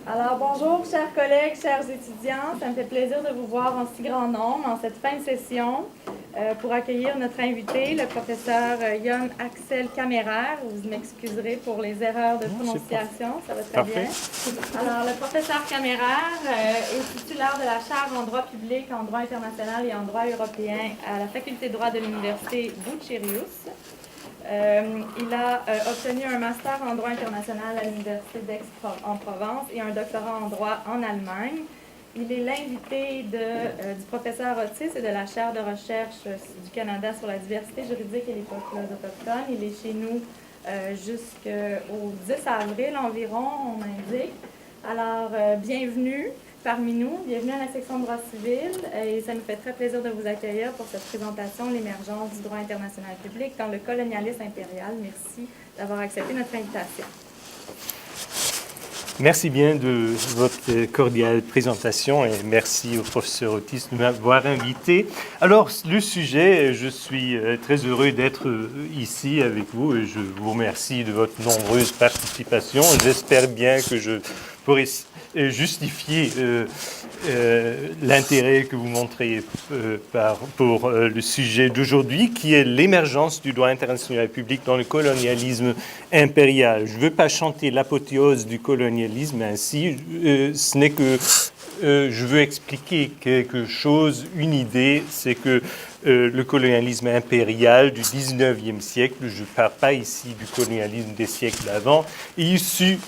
Alors, bonjour, chers collègues, chers étudiants. Ça me fait plaisir de vous voir en si grand nombre en cette fin de session pour accueillir notre invité, le professeur Jon Axel Kammerer. Vous m'excuserez pour les erreurs de prononciation, ça va très bien. Alors, le professeur Kammerer est titulaire de la chaire en droit public, en droit international et en droit européen à la faculté de droit de l'université Bucerius. Il a obtenu un master en droit international à l'Université d'Aix-en-Provence et un doctorat en droit en Allemagne. Il est l'invité du professeur Otis et de la chaire de recherche du Canada sur la diversité juridique et les peuples autochtones. Il est chez nous jusqu'au 10 avril environ, on m'indique. Alors, bienvenue parmi nous, bienvenue à la section de droit civil et ça nous fait très plaisir de vous accueillir pour cette présentation, l'émergence du droit international public dans le colonialisme impérial. Merci d'avoir accepté notre invitation. Merci bien de votre cordiale présentation et merci au professeur Otis de m'avoir invité. Alors, le sujet, je suis très heureux d'être ici avec vous et je vous remercie de votre nombreuse participation. J'espère bien que je pourrai justifier l'intérêt que vous montrez pour le sujet d'aujourd'hui, qui est l'émergence du droit international public dans le colonialisme impérial. Je ne veux pas chanter l'apothéose du colonialisme ainsi, ce n'est que je veux expliquer quelque chose, une idée, c'est que le colonialisme impérial du 19e siècle, je ne parle pas ici du colonialisme des siècles d'avant, est issu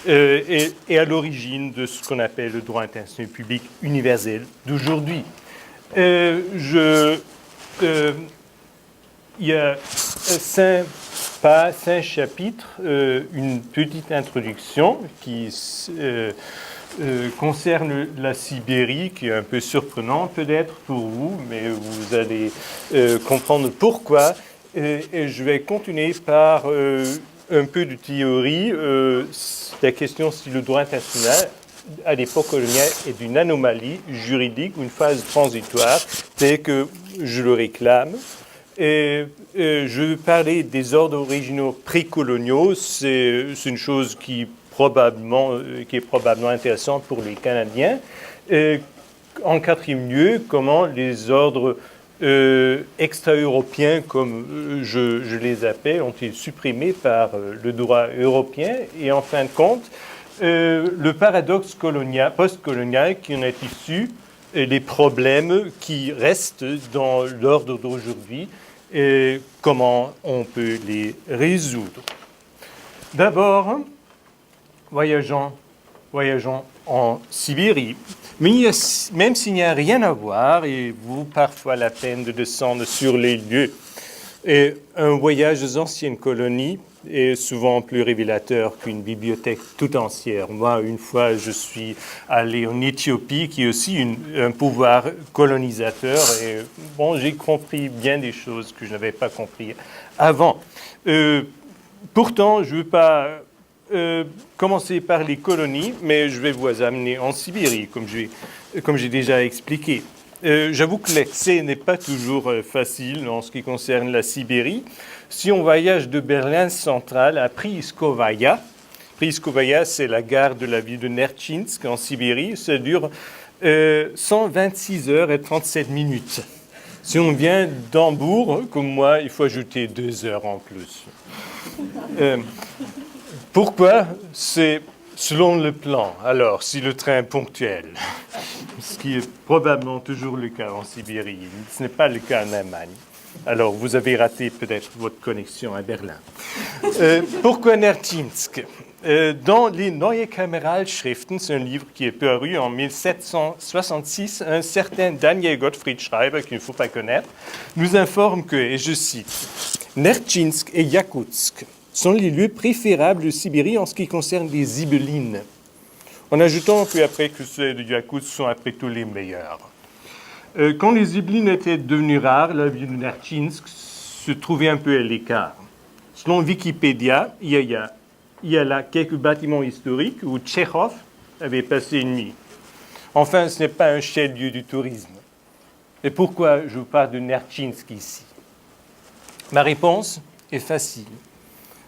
et à l'origine de ce qu'on appelle le droit international public universel d'aujourd'hui. Il y a 5 chapitres, une petite introduction qui concerne la Sibérie, qui est un peu surprenant peut-être pour vous, mais vous allez comprendre pourquoi. Et je vais continuer par un peu de théorie, la question si le droit international à l'époque coloniale est une anomalie juridique, une phase transitoire, telle que je le réclame. Et je veux parler des ordres originaux précoloniaux, c'est une chose qui est probablement intéressante pour les Canadiens. Et en quatrième lieu, comment les ordres extra-européens, comme je les appelle, ont-ils supprimés par le droit européen. Et en fin de compte, le paradoxe post-colonial qui en est issu, les problèmes qui restent dans l'ordre d'aujourd'hui, et comment on peut les résoudre. D'abord, voyageons en Sibérie. Mais même s'il n'y a rien à voir, il vaut parfois la peine de descendre sur les lieux. Et un voyage aux anciennes colonies est souvent plus révélateur qu'une bibliothèque tout entière. Moi, une fois, je suis allé en Éthiopie, qui est aussi un pouvoir colonisateur. Et bon, j'ai compris bien des choses que je n'avais pas compris avant. Pourtant, je ne veux pas commencer par les colonies, mais je vais vous amener en Sibérie, comme j'ai déjà expliqué. J'avoue que l'accès n'est pas toujours facile en ce qui concerne la Sibérie. Si on voyage de Berlin central à Priiskovaya, c'est la gare de la ville de Nertchinsk en Sibérie, ça dure 126 heures et 37 minutes. Si on vient d'Hambourg, comme moi, il faut ajouter 2 heures en plus. Pourquoi? C'est selon le plan. Alors, si le train est ponctuel, ce qui est probablement toujours le cas en Sibérie, ce n'est pas le cas en Allemagne. Alors, vous avez raté peut-être votre connexion à Berlin. Pourquoi Nertchinsk? Dans les Neue Kameralschriften, c'est un livre qui est paru en 1766, un certain Daniel Gottfried Schreiber, qu'il ne faut pas connaître, nous informe que, et je cite, « Nertchinsk et Yakoutsk sont les lieux préférables de Sibérie en ce qui concerne les Zibelines. » En ajoutant puis après que ceux de Yakoutsk sont après tout les meilleurs. Quand les Zibelines étaient devenues rares, la ville de Nertchinsk se trouvait un peu à l'écart. Selon Wikipédia, il y a là quelques bâtiments historiques où Tchekhov avait passé une nuit. Enfin, ce n'est pas un chef-lieu du tourisme. Et pourquoi je vous parle de Nertchinsk ici? Ma réponse est facile.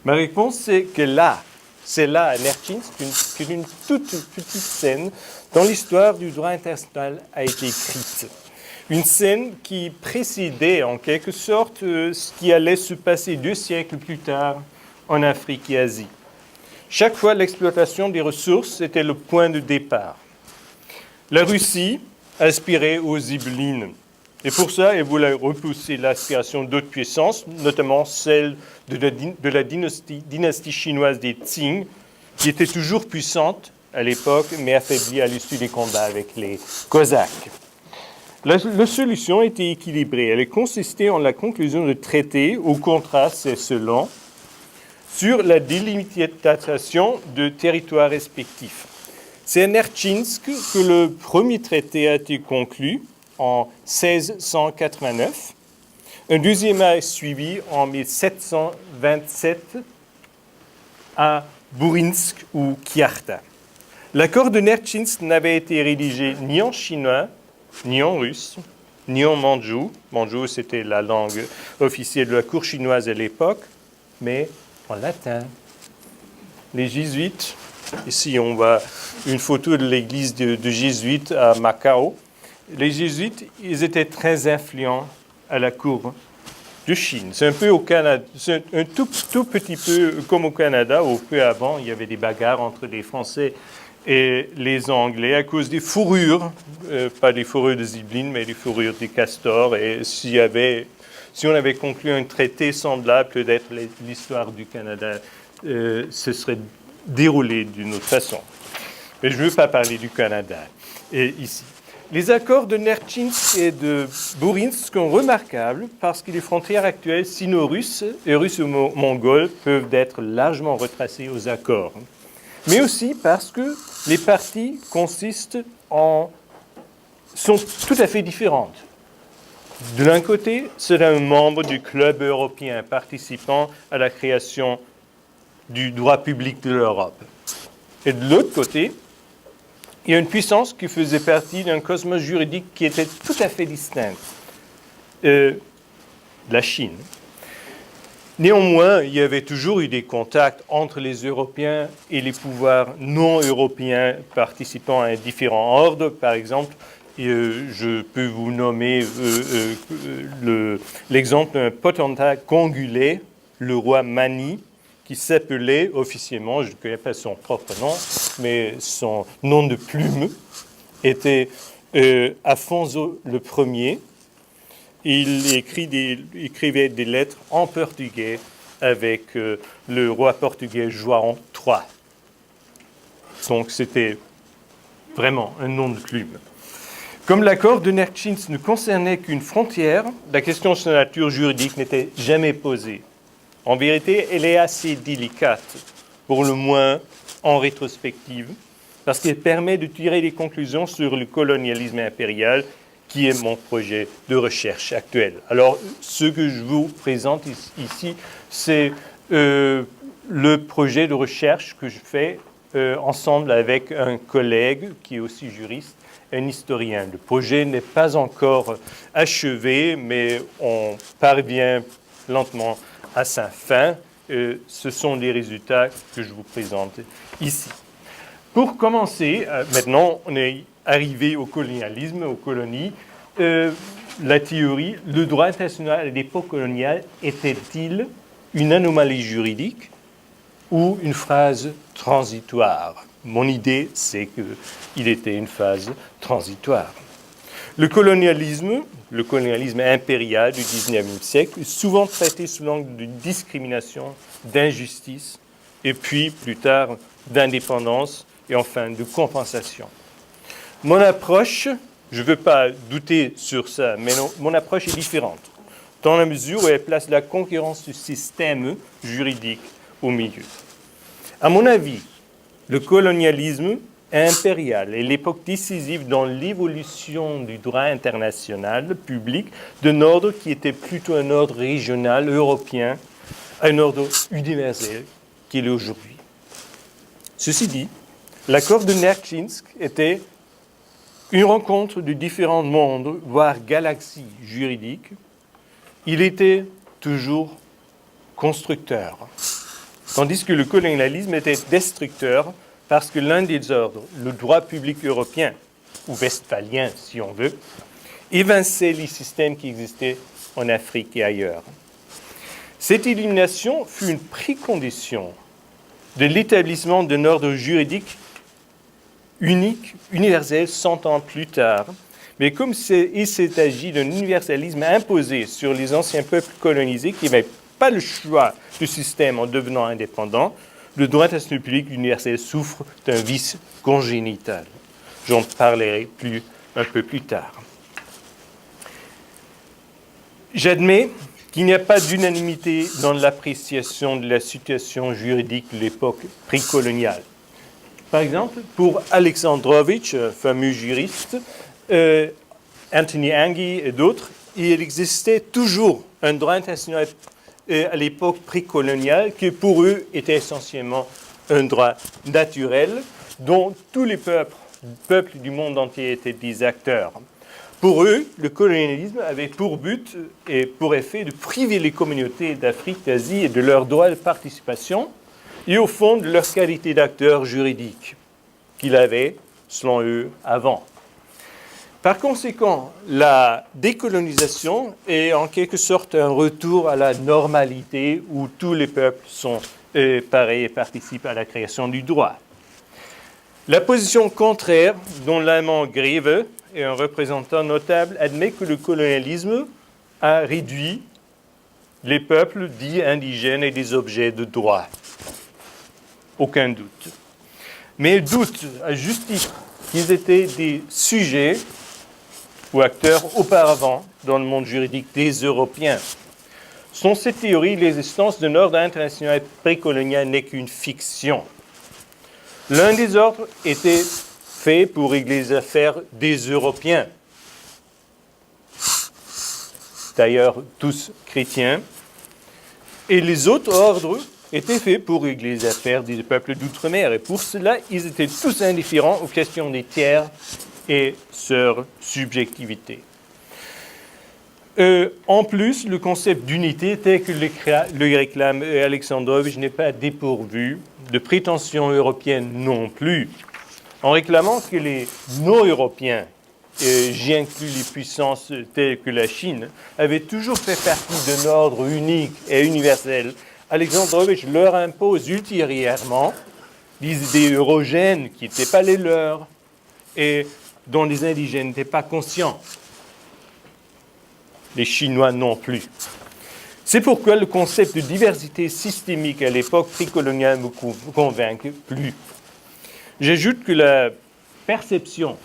Ma réponse, c'est que là, C'est là, à Nertchinsk, qu'une toute petite scène dans l'histoire du droit international a été écrite. Une scène qui précédait en quelque sorte ce qui allait se passer 2 siècles plus tard en Afrique et Asie. Chaque fois, l'exploitation des ressources était le point de départ. La Russie aspirait aux Zibelines. Et pour ça, elle voulait repousser l'aspiration d'autres puissances, notamment celle de la dynastie chinoise des Qing, qui était toujours puissante à l'époque, mais affaiblie à l'issue des combats avec les Cosaques. La solution était équilibrée. Elle consistait en la conclusion de traités ou contrats, c'est selon, sur la délimitation de territoires respectifs. C'est à Nertchinsk que le premier traité a été conclu en 1689. Un deuxième a suivi en 1727 à Bourinsk ou Kiarta. L'accord de Nertchinsk n'avait été rédigé ni en chinois, ni en russe, ni en mandjou. Mandjou, c'était la langue officielle de la cour chinoise à l'époque, mais en latin. Les jésuites, ici on voit une photo de l'église de jésuites à Macao. Les jésuites, ils étaient très influents à la cour de Chine. C'est un peu au Canada, c'est un tout petit peu comme au Canada, où peu avant, il y avait des bagarres entre les Français et les Anglais à cause des fourrures, pas des fourrures de Zibeline, mais des fourrures des castors. Et si on avait conclu un traité semblable, peut-être l'histoire du Canada se serait déroulée d'une autre façon. Mais je ne veux pas parler du Canada ici. Les accords de Nertchinsk et de Bourinsk sont remarquables parce que les frontières actuelles sino-russes et russo-mongoles peuvent être largement retracées aux accords. Mais aussi parce que les parties sont tout à fait différentes. De l'un côté, c'est un membre du club européen participant à la création du droit public de l'Europe. Et de l'autre côté, il y a une puissance qui faisait partie d'un cosmos juridique qui était tout à fait distinct, la Chine. Néanmoins, il y avait toujours eu des contacts entre les Européens et les pouvoirs non européens participant à différents ordres. Par exemple, je peux vous nommer l'exemple d'un potentat congolais, le roi Mani, qui s'appelait officiellement, je ne connais pas son propre nom, mais son nom de plume était Afonso Ier. Il écrivait des lettres en portugais avec le roi portugais João III. Donc c'était vraiment un nom de plume. Comme l'accord de Nertchinsk ne concernait qu'une frontière, la question de sa nature juridique n'était jamais posée. En vérité, elle est assez délicate, pour le moins en rétrospective, parce qu'elle permet de tirer des conclusions sur le colonialisme impérial, qui est mon projet de recherche actuel. Alors, ce que je vous présente ici, c'est le projet de recherche que je fais ensemble avec un collègue qui est aussi juriste, un historien. Le projet n'est pas encore achevé, mais on parvient lentement à sa fin. Ce sont les résultats que je vous présente ici. Pour commencer, maintenant, on est arrivé au colonialisme, aux colonies. La théorie, le droit international à l'époque coloniale était-il une anomalie juridique ou une phase transitoire? Mon idée, c'est qu'il était une phase transitoire. Le colonialisme impérial du XIXe siècle est souvent traité sous l'angle de discrimination, d'injustice, et puis plus tard d'indépendance et enfin de compensation. Mon approche, je ne veux pas douter sur ça, mais mon approche est différente, dans la mesure où elle place la concurrence du système juridique au milieu. À mon avis, le colonialisme impérial est l'époque décisive dans l'évolution du droit international public d'un ordre qui était plutôt un ordre régional européen à un ordre universel qu'il est aujourd'hui. Ceci dit, l'accord de Nertchinsk était une rencontre de différents mondes, voire galaxies juridiques. Il était toujours constructeur. tandis que le colonialisme était destructeur parce que l'un des ordres, le droit public européen, ou westphalien si on veut, évinçait les systèmes qui existaient en Afrique et ailleurs. Cette élimination fut une précondition de l'établissement d'un ordre juridique unique, universel, 100 ans plus tard. Mais comme il s'est agi d'un universalisme imposé sur les anciens peuples colonisés qui n'avaient pas le choix du système en devenant indépendants, le droit international public universel souffre d'un vice congénital. J'en parlerai un peu plus tard. J'admets qu'il n'y a pas d'unanimité dans l'appréciation de la situation juridique de l'époque précoloniale. Par exemple, pour Aleksandrovitch, fameux juriste, Anthony Anghie et d'autres, il existait toujours un droit international à l'époque précoloniale qui pour eux était essentiellement un droit naturel dont tous les peuples du monde entier étaient des acteurs. Pour eux, le colonialisme avait pour but et pour effet de priver les communautés d'Afrique, d'Asie et de leur droit de participation et au fond de leur qualité d'acteurs juridiques qu'ils avaient, selon eux, avant. Par conséquent, la décolonisation est en quelque sorte un retour à la normalité où tous les peuples sont pareils et participent à la création du droit. La position contraire, dont l'allemand Greve est un représentant notable, admet que le colonialisme a réduit les peuples dits indigènes et des objets de droit. Aucun doute. Mais doute, à juste titre, qu'ils étaient des sujets ou acteurs auparavant dans le monde juridique des Européens. Selon cette théorie, l'existence d'un ordre international précolonial n'est qu'une fiction. L'un des ordres était fait pour régler les affaires des Européens, d'ailleurs tous chrétiens, et les autres ordres étaient faits pour régler les affaires des peuples d'outre-mer. Et pour cela, ils étaient tous indifférents aux questions des tiers et leur subjectivité. En plus, le concept d'unité tel que le réclame Aleksandrovitch n'est pas dépourvu de prétentions européennes non plus, en réclamant que les non-européens, j'y inclus les puissances telles que la Chine, avaient toujours fait partie d'un ordre unique et universel. Aleksandrovitch leur impose ultérieurement des idées eurogènes qui n'étaient pas les leurs et dont les indigènes n'étaient pas conscients. Les Chinois non plus. C'est pourquoi le concept de diversité systémique à l'époque précoloniale ne me convainc plus. J'ajoute que la perception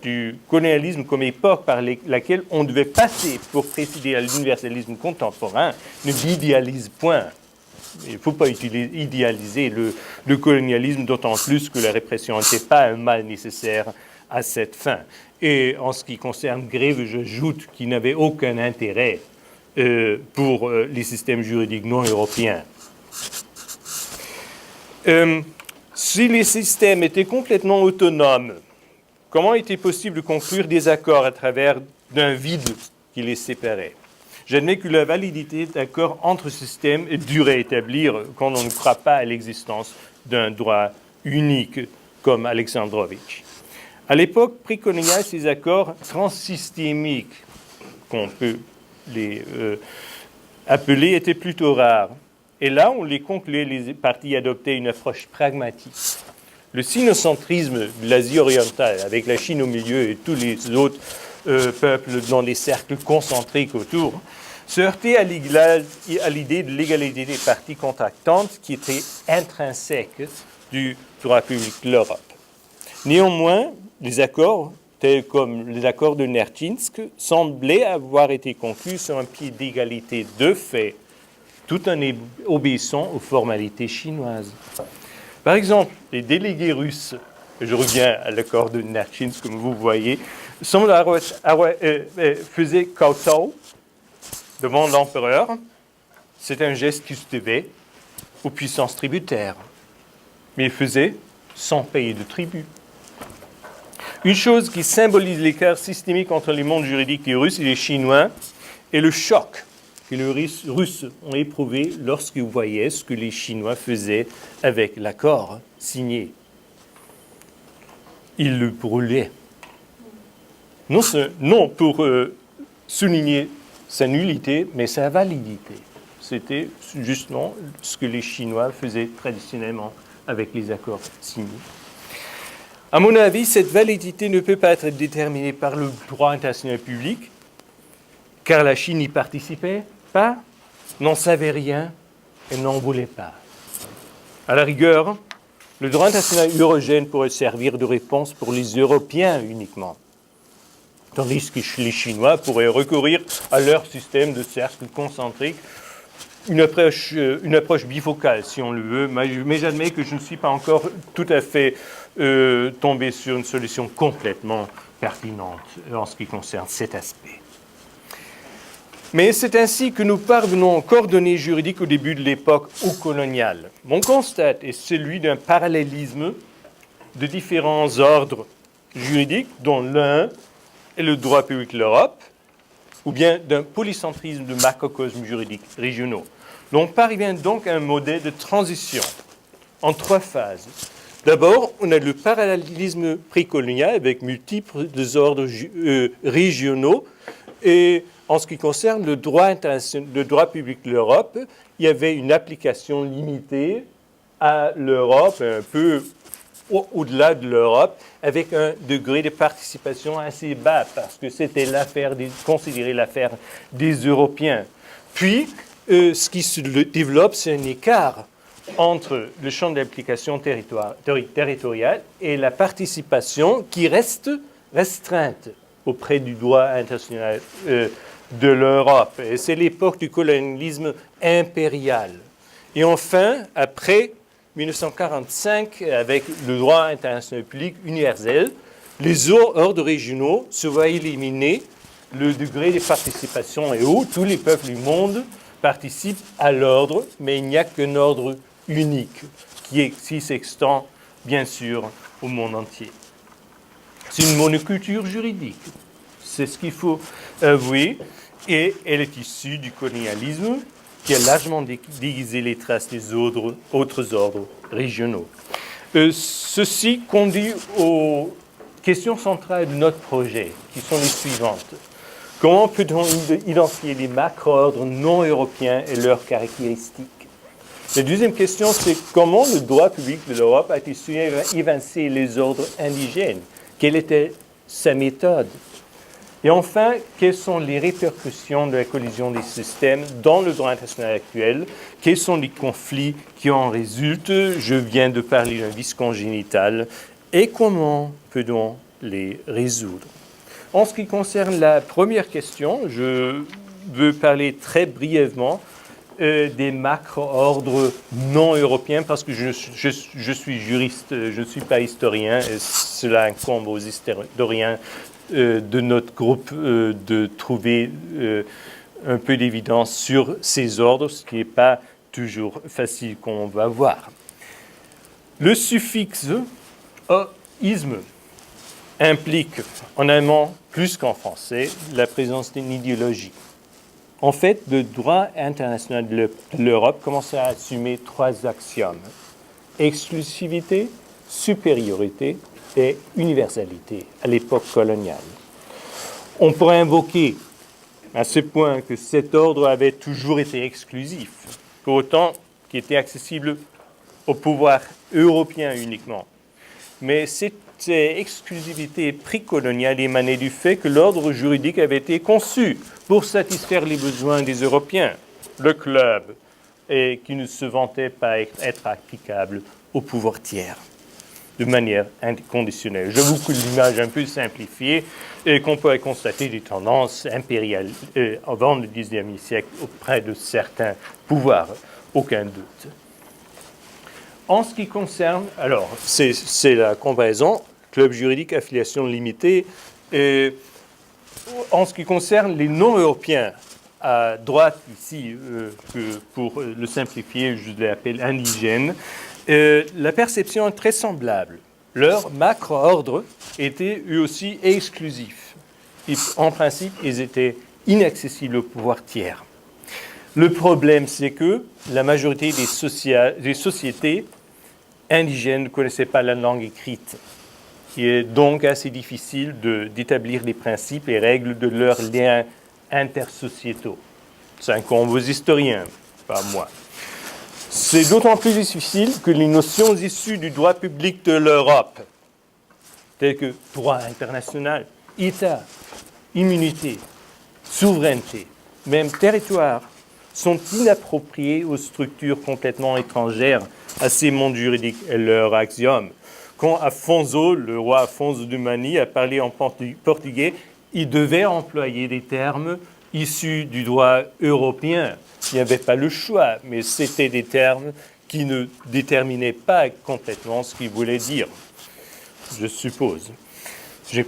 du colonialisme comme époque par laquelle on devait passer pour précéder à l'universalisme contemporain ne l'idéalise point. Il ne faut pas idéaliser le colonialisme, d'autant plus que la répression n'était pas un mal nécessaire à cette fin. Et en ce qui concerne Greve, j'ajoute qu'il n'avait aucun intérêt pour les systèmes juridiques non européens. Si les systèmes étaient complètement autonomes, comment était possible de conclure des accords à travers d'un vide qui les séparait? J'admets que la validité d'accords entre systèmes est dure à établir quand on ne croit pas à l'existence d'un droit unique comme Aleksandrovitch. À l'époque précoloniale, ces accords transsystémiques, qu'on peut les appeler, étaient plutôt rares. Et là, on les concluait, les parties adoptaient une approche pragmatique. Le sinocentrisme de l'Asie orientale, avec la Chine au milieu et tous les autres peuples dans des cercles concentriques autour, se heurtait à l'idée de l'égalité des parties contractantes qui était intrinsèque du droit public de l'Europe. Néanmoins, les accords, tels comme les accords de Nertchinsk, semblaient avoir été conclus sur un pied d'égalité de fait, tout en obéissant aux formalités chinoises. Par exemple, les délégués russes, je reviens à l'accord de Nertchinsk, comme vous voyez, faisaient kowtow devant l'empereur. C'est un geste qui se devait aux puissances tributaires. Mais ils faisaient sans payer de tribut. Une chose qui symbolise l'écart systémique entre les mondes juridiques, les Russes et les Chinois, est le choc que les Russes ont éprouvé lorsqu'ils voyaient ce que les Chinois faisaient avec l'accord signé. Ils le brûlaient. Non pour souligner sa nullité, mais sa validité. C'était justement ce que les Chinois faisaient traditionnellement avec les accords signés. À mon avis, cette validité ne peut pas être déterminée par le droit international public, car la Chine n'y participait pas, n'en savait rien et n'en voulait pas. À la rigueur, le droit international eurogène pourrait servir de réponse pour les Européens uniquement, tandis que les Chinois pourraient recourir à leur système de cercle concentrique, une approche bifocale, si on le veut, mais j'admets que je ne suis pas encore tout à fait tombé sur une solution complètement pertinente en ce qui concerne cet aspect. Mais c'est ainsi que nous parvenons aux coordonnées juridiques au début de l'époque coloniale. Mon constat est celui d'un parallélisme de différents ordres juridiques, dont l'un est le droit public de l'Europe, ou bien d'un polycentrisme de macrocosmes juridiques régionaux. On parvient donc à un modèle de transition en 3 phases. D'abord, on a le parallélisme précolonial avec multiples ordres régionaux. Et en ce qui concerne le droit public de l'Europe, il y avait une application limitée à l'Europe, un peu au-delà de l'Europe, avec un degré de participation assez bas, parce que c'était considéré l'affaire des Européens. Puis, ce qui se développe, c'est un écart entre le champ d'application territoriale et la participation qui reste restreinte auprès du droit international de l'Europe. Et c'est l'époque du colonialisme impérial. Et enfin, après 1945, avec le droit international public universel, les ordres régionaux se voient éliminer, le degré de participation est haut, tous les peuples du monde participent à l'ordre, mais il n'y a qu'un ordre unique qui s'extend, bien sûr, au monde entier. C'est une monoculture juridique, c'est ce qu'il faut avouer, et elle est issue du colonialisme qui a largement déguisé les traces des autres ordres régionaux. Ceci conduit aux questions centrales de notre projet, qui sont les suivantes. Comment peut-on identifier les macro-ordres non européens et leurs caractéristiques? La deuxième question, c'est comment le droit public de l'Europe a-t-il su évincer les ordres indigènes? Quelle était sa méthode? Et enfin, quelles sont les répercussions de la collision des systèmes dans le droit international actuel? Quels sont les conflits qui en résultent? Je viens de parler d'un vice congénital. Et comment peut-on les résoudre? En ce qui concerne la première question, je veux parler très brièvement des macro-ordres non européens parce que je suis juriste, je ne suis pas historien et cela incombe aux historiens de notre groupe de trouver un peu d'évidence sur ces ordres, ce qui n'est pas toujours facile qu'on va voir. Le suffixe isme implique en allemand plus qu'en français la présence d'une idéologie. En fait, le droit international de l'Europe commence à assumer 3 axiomes: exclusivité, supériorité et universalité à l'époque coloniale. On pourrait invoquer à ce point que cet ordre avait toujours été exclusif, pour autant qu'il était accessible au pouvoir européen uniquement. Mais cette exclusivité précoloniale émanait du fait que l'ordre juridique avait été conçu pour satisfaire les besoins des Européens, le club, et qui ne se vantait pas être applicable au pouvoir tiers de manière inconditionnelle. J'avoue que l'image un peu simplifiée et qu'on peut constater des tendances impériales avant le XIXe siècle auprès de certains pouvoirs, aucun doute. En ce qui concerne, alors, c'est la comparaison, club juridique, affiliation limitée. Et en ce qui concerne les non-européens, à droite ici, pour le simplifier, je l'appelle indigènes, la perception est très semblable. Leur macro-ordre était eux aussi exclusif. En principe, ils étaient inaccessibles au pouvoir tiers. Le problème, c'est que la majorité des sociétés indigènes ne connaissaient pas la langue écrite. Il est donc assez difficile d'établir les principes et règles de leurs liens intersociétaux. Ça incombe aux historiens, pas moi. C'est d'autant plus difficile que les notions issues du droit public de l'Europe, telles que droit international, État, immunité, souveraineté, même territoire, sont inappropriées aux structures complètement étrangères à ces mondes juridiques et leurs axiomes. Quand Afonso, le roi Afonso de Mani, a parlé en portugais, il devait employer des termes issus du droit européen. Il n'y avait pas le choix, mais c'était des termes qui ne déterminaient pas complètement ce qu'il voulait dire, je suppose. Je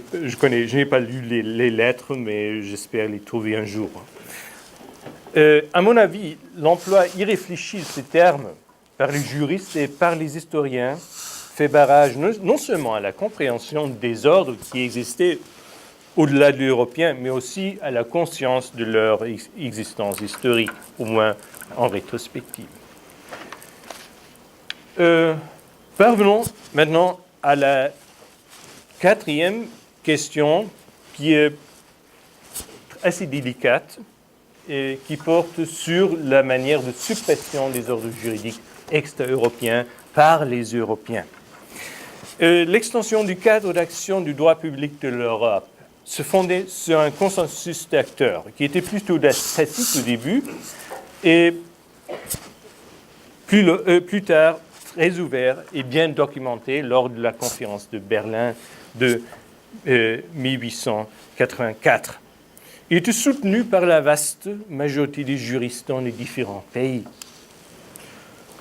n'ai pas lu les lettres, mais j'espère les trouver un jour. À mon avis, l'emploi irréfléchi de ces termes par les juristes et par les historiens fait barrage non seulement à la compréhension des ordres qui existaient au-delà de l'européen, mais aussi à la conscience de leur existence historique, au moins en rétrospective. Parvenons maintenant à la quatrième question qui est assez délicate et qui porte sur la manière de suppression des ordres juridiques extra-européens par les Européens. L'extension du cadre d'action du droit public de l'Europe se fondait sur un consensus d'acteurs qui était plutôt statique au début et plus tard très ouvert et bien documenté lors de la conférence de Berlin de 1884. Il était soutenu par la vaste majorité des juristes dans les différents pays.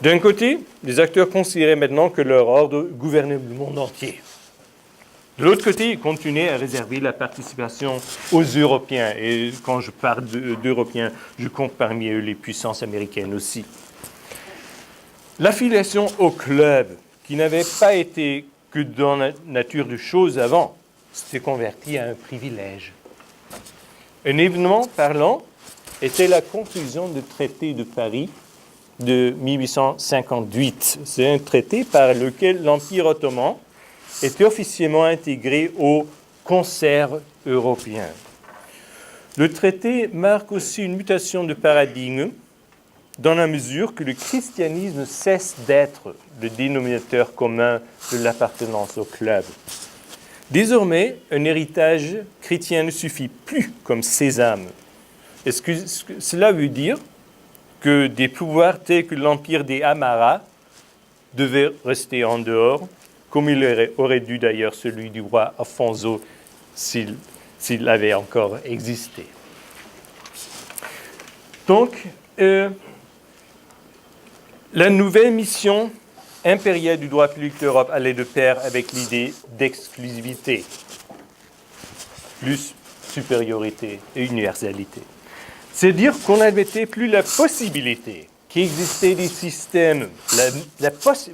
D'un côté, les acteurs considéraient maintenant que leur ordre gouvernait le monde entier. De l'autre côté, ils continuaient à réserver la participation aux Européens. Et quand je parle d'Européens, je compte parmi eux les puissances américaines aussi. L'affiliation au club, qui n'avait pas été que dans la nature de choses avant, s'était convertie à un privilège. Un événement parlant était la conclusion du traité de Paris de 1858. C'est un traité par lequel l'Empire ottoman était officiellement intégré au concert européen. Le traité marque aussi une mutation de paradigme dans la mesure que le christianisme cesse d'être le dénominateur commun de l'appartenance au club. Désormais, un héritage chrétien ne suffit plus comme sésame. Est-ce que cela veut dire que des pouvoirs tels que l'empire des Amaras devaient rester en dehors, comme il aurait dû d'ailleurs celui du roi Afonso s'il avait encore existé. Donc, la nouvelle mission impériale du droit public d'Europe allait de pair avec l'idée d'exclusivité, plus supériorité et universalité. C'est-à-dire qu'on n'admettait plus la possibilité qu'il existait des systèmes,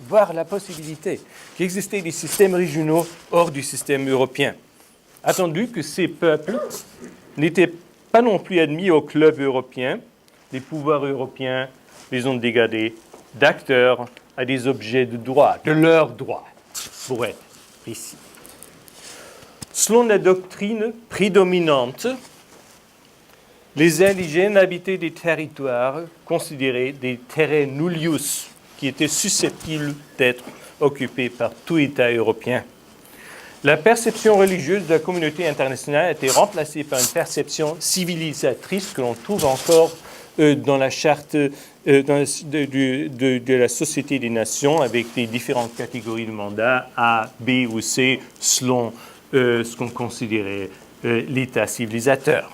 voire la possibilité qu'il existait des systèmes régionaux hors du système européen. Attendu que ces peuples n'étaient pas non plus admis au club européen, les pouvoirs européens les ont dégradés d'acteurs à des objets de droit, de leurs droits, pour être précis. Selon la doctrine prédominante, les indigènes habitaient des territoires considérés des terrae nullius, qui étaient susceptibles d'être occupés par tout État européen. La perception religieuse de la communauté internationale a été remplacée par une perception civilisatrice que l'on trouve encore dans la charte de la Société des Nations, avec les différentes catégories de mandats A, B ou C, selon ce qu'on considérait l'État civilisateur.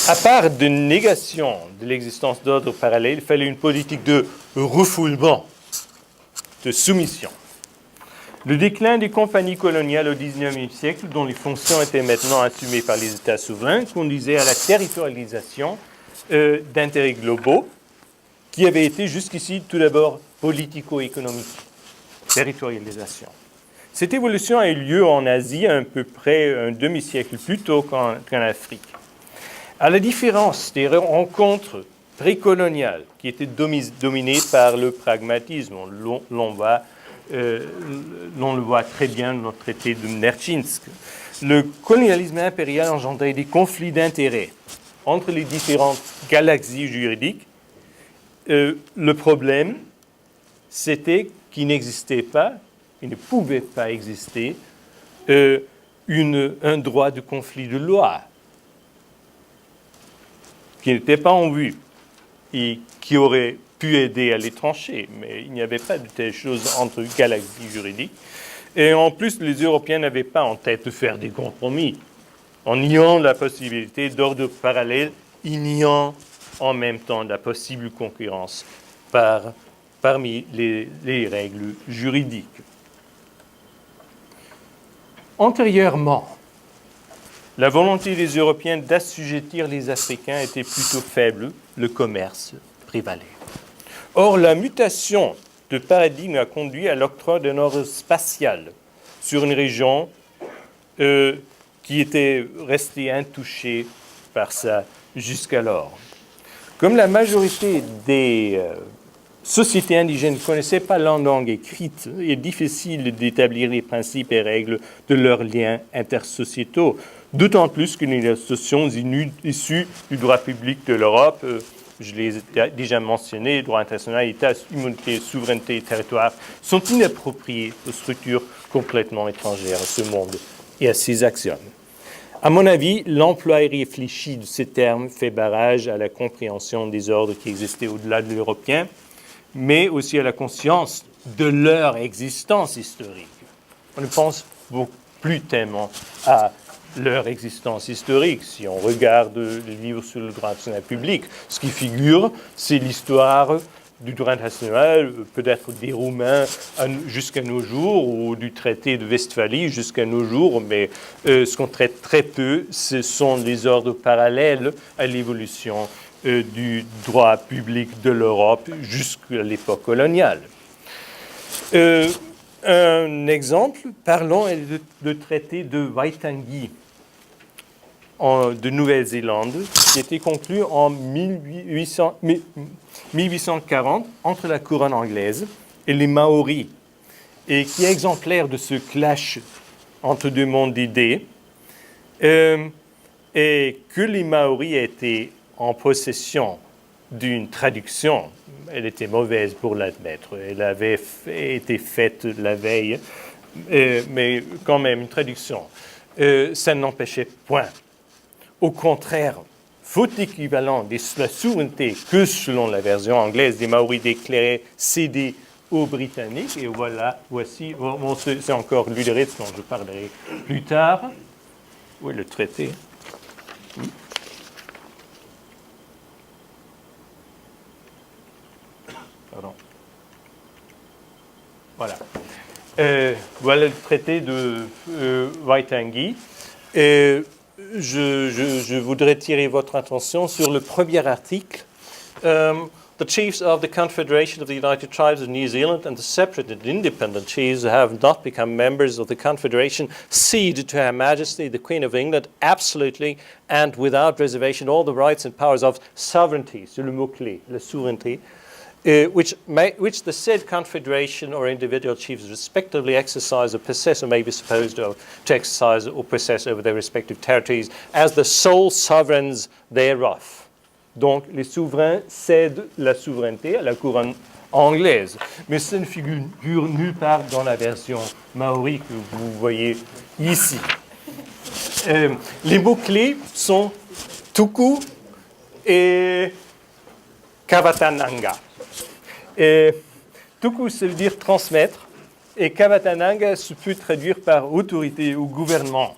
À part de négation de l'existence d'ordres parallèles, il fallait une politique de refoulement, de soumission. Le déclin des compagnies coloniales au XIXe siècle, dont les fonctions étaient maintenant assumées par les États souverains, conduisait à la territorialisation d'intérêts globaux, qui avaient été jusqu'ici tout d'abord politico-économique. Territorialisation. Cette évolution a eu lieu en Asie à peu près un demi-siècle plus tôt qu'en Afrique. À la différence des rencontres précoloniale qui était dominée par le pragmatisme. L'on le voit très bien dans le traité de Nerchinsk. Le colonialisme impérial engendrait des conflits d'intérêts entre les différentes galaxies juridiques. Le problème, c'était qu'il n'existait pas, il ne pouvait pas exister un droit de conflit de loi qui n'était pas en vue et qui aurait pu aider à les trancher, mais il n'y avait pas de telle chose entre galaxies juridiques. Et en plus, les Européens n'avaient pas en tête de faire des compromis en niant la possibilité d'ordre parallèle, y niant en même temps la possible concurrence parmi les règles juridiques. Antérieurement, la volonté des Européens d'assujettir les Africains était plutôt faible, le commerce prévalait. Or, la mutation de paradigme a conduit à l'octroi d'un ordre spatial sur une région qui était restée intouchée par ça jusqu'alors. Comme la majorité des sociétés indigènes ne connaissaient pas la langue écrite, il est difficile d'établir les principes et règles de leurs liens intersociétaux, d'autant plus que les associations issues du droit public de l'Europe, je les ai déjà mentionnés, droit international, État, immunité, souveraineté et territoire, sont inappropriées aux structures complètement étrangères à ce monde et à ses axiomes. À mon avis, l'emploi irréfléchi de ces termes fait barrage à la compréhension des ordres qui existaient au-delà de l'européen, mais aussi à la conscience de leur existence historique. On ne pense plus tellement à leur existence historique. Si on regarde les livres sur le droit international public, ce qui figure, c'est l'histoire du droit international, peut-être des Roumains jusqu'à nos jours, ou du traité de Westphalie jusqu'à nos jours, mais ce qu'on traite très peu, ce sont les ordres parallèles à l'évolution du droit public de l'Europe jusqu'à l'époque coloniale. Un exemple parlant est le traité de Waitangi de Nouvelle-Zélande, qui a été conclu en 1840 entre la couronne anglaise et les Maoris, et qui est exemplaire de ce clash entre deux mondes d'idées, et que les Maoris étaient en possession d'une traduction. Elle était mauvaise pour l'admettre. Elle avait été faite la veille, mais quand même une traduction. Ça n'empêchait point. Au contraire, faute équivalent de la souveraineté que, selon la version anglaise, des Maoris déclaraient céder aux Britanniques. Et voici, bon, c'est encore Lüderitz dont je parlerai plus tard. Oui, le traité. Pardon. Voilà. Voilà le traité de Waitangi. Je voudrais tirer votre attention sur le premier article. The chiefs of the Confederation of the United Tribes of New Zealand and the separate and independent chiefs who have not become members of the Confederation cede to Her Majesty the Queen of England absolutely and without reservation all the rights and powers of sovereignty. C'est le mot-clé, la souveraineté. Which the said confederation or individual chiefs respectively exercise or possess or may be supposed to exercise or possess over their respective territories as the sole sovereigns thereof. Donc, les souverains cèdent la souveraineté à la couronne anglaise. Mais ça ne figure nulle part dans la version maori que vous voyez ici. Les mots-clés sont tuku et kavatananga. Tuku, ça veut dire transmettre, et kavatananga se peut traduire par autorité ou gouvernement.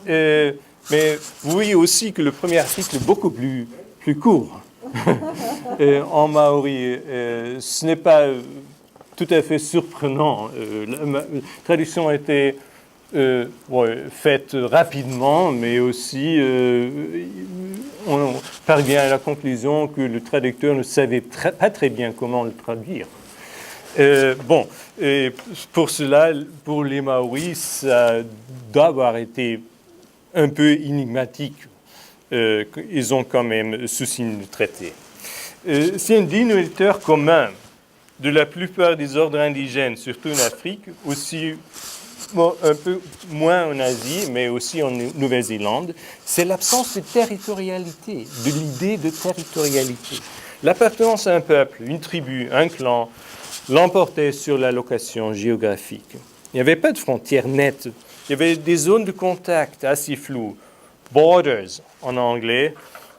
Mais vous voyez aussi que le premier article est beaucoup plus court en maori. Ce n'est pas tout à fait surprenant. La traduction a été faite rapidement, mais aussi on parvient à la conclusion que le traducteur ne savait pas très bien comment le traduire. Pour cela, pour les Maoris, ça doit avoir été un peu énigmatique. Ils ont quand même sous-signé le traité. C'est un dénominateur commun de la plupart des ordres indigènes, surtout en Afrique, aussi un peu moins en Asie, mais aussi en Nouvelle-Zélande, c'est l'absence de territorialité, de l'idée de territorialité. L'appartenance à un peuple, une tribu, un clan, l'emportait sur la location géographique. Il n'y avait pas de frontières nettes. Il y avait des zones de contact assez floues. Borders en anglais.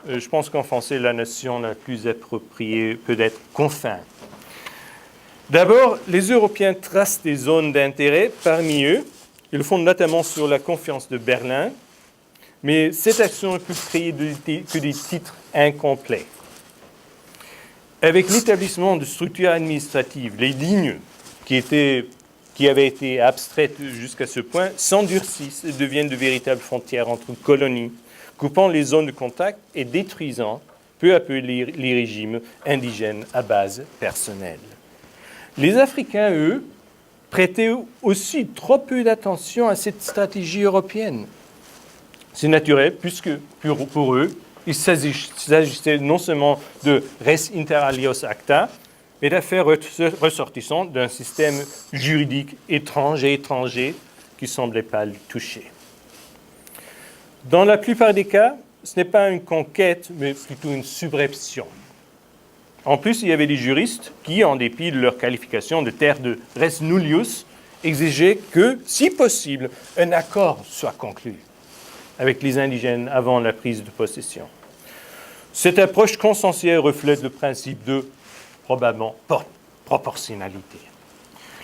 Je pense qu'en français, la notion la plus appropriée peut être confins. D'abord, les Européens tracent des zones d'intérêt parmi eux. Ils le font notamment sur la confiance de Berlin. Mais cette action ne peut créer que des titres incomplets. Avec l'établissement de structures administratives, les lignes qui avaient été abstraites jusqu'à ce point s'endurcissent et deviennent de véritables frontières entre colonies, coupant les zones de contact et détruisant peu à peu les régimes indigènes à base personnelle. Les Africains, eux, prêtaient aussi trop peu d'attention à cette stratégie européenne. C'est naturel, puisque pour eux, il s'agissait non seulement de res inter alios acta, mais d'affaires ressortissant d'un système juridique étranger qui ne semblait pas le toucher. Dans la plupart des cas, ce n'est pas une conquête, mais plutôt une subreption. En plus, il y avait des juristes qui, en dépit de leur qualification de terre de res nullius, exigeaient que, si possible, un accord soit conclu avec les indigènes avant la prise de possession. Cette approche consensuelle reflète le principe de, probablement, proportionnalité.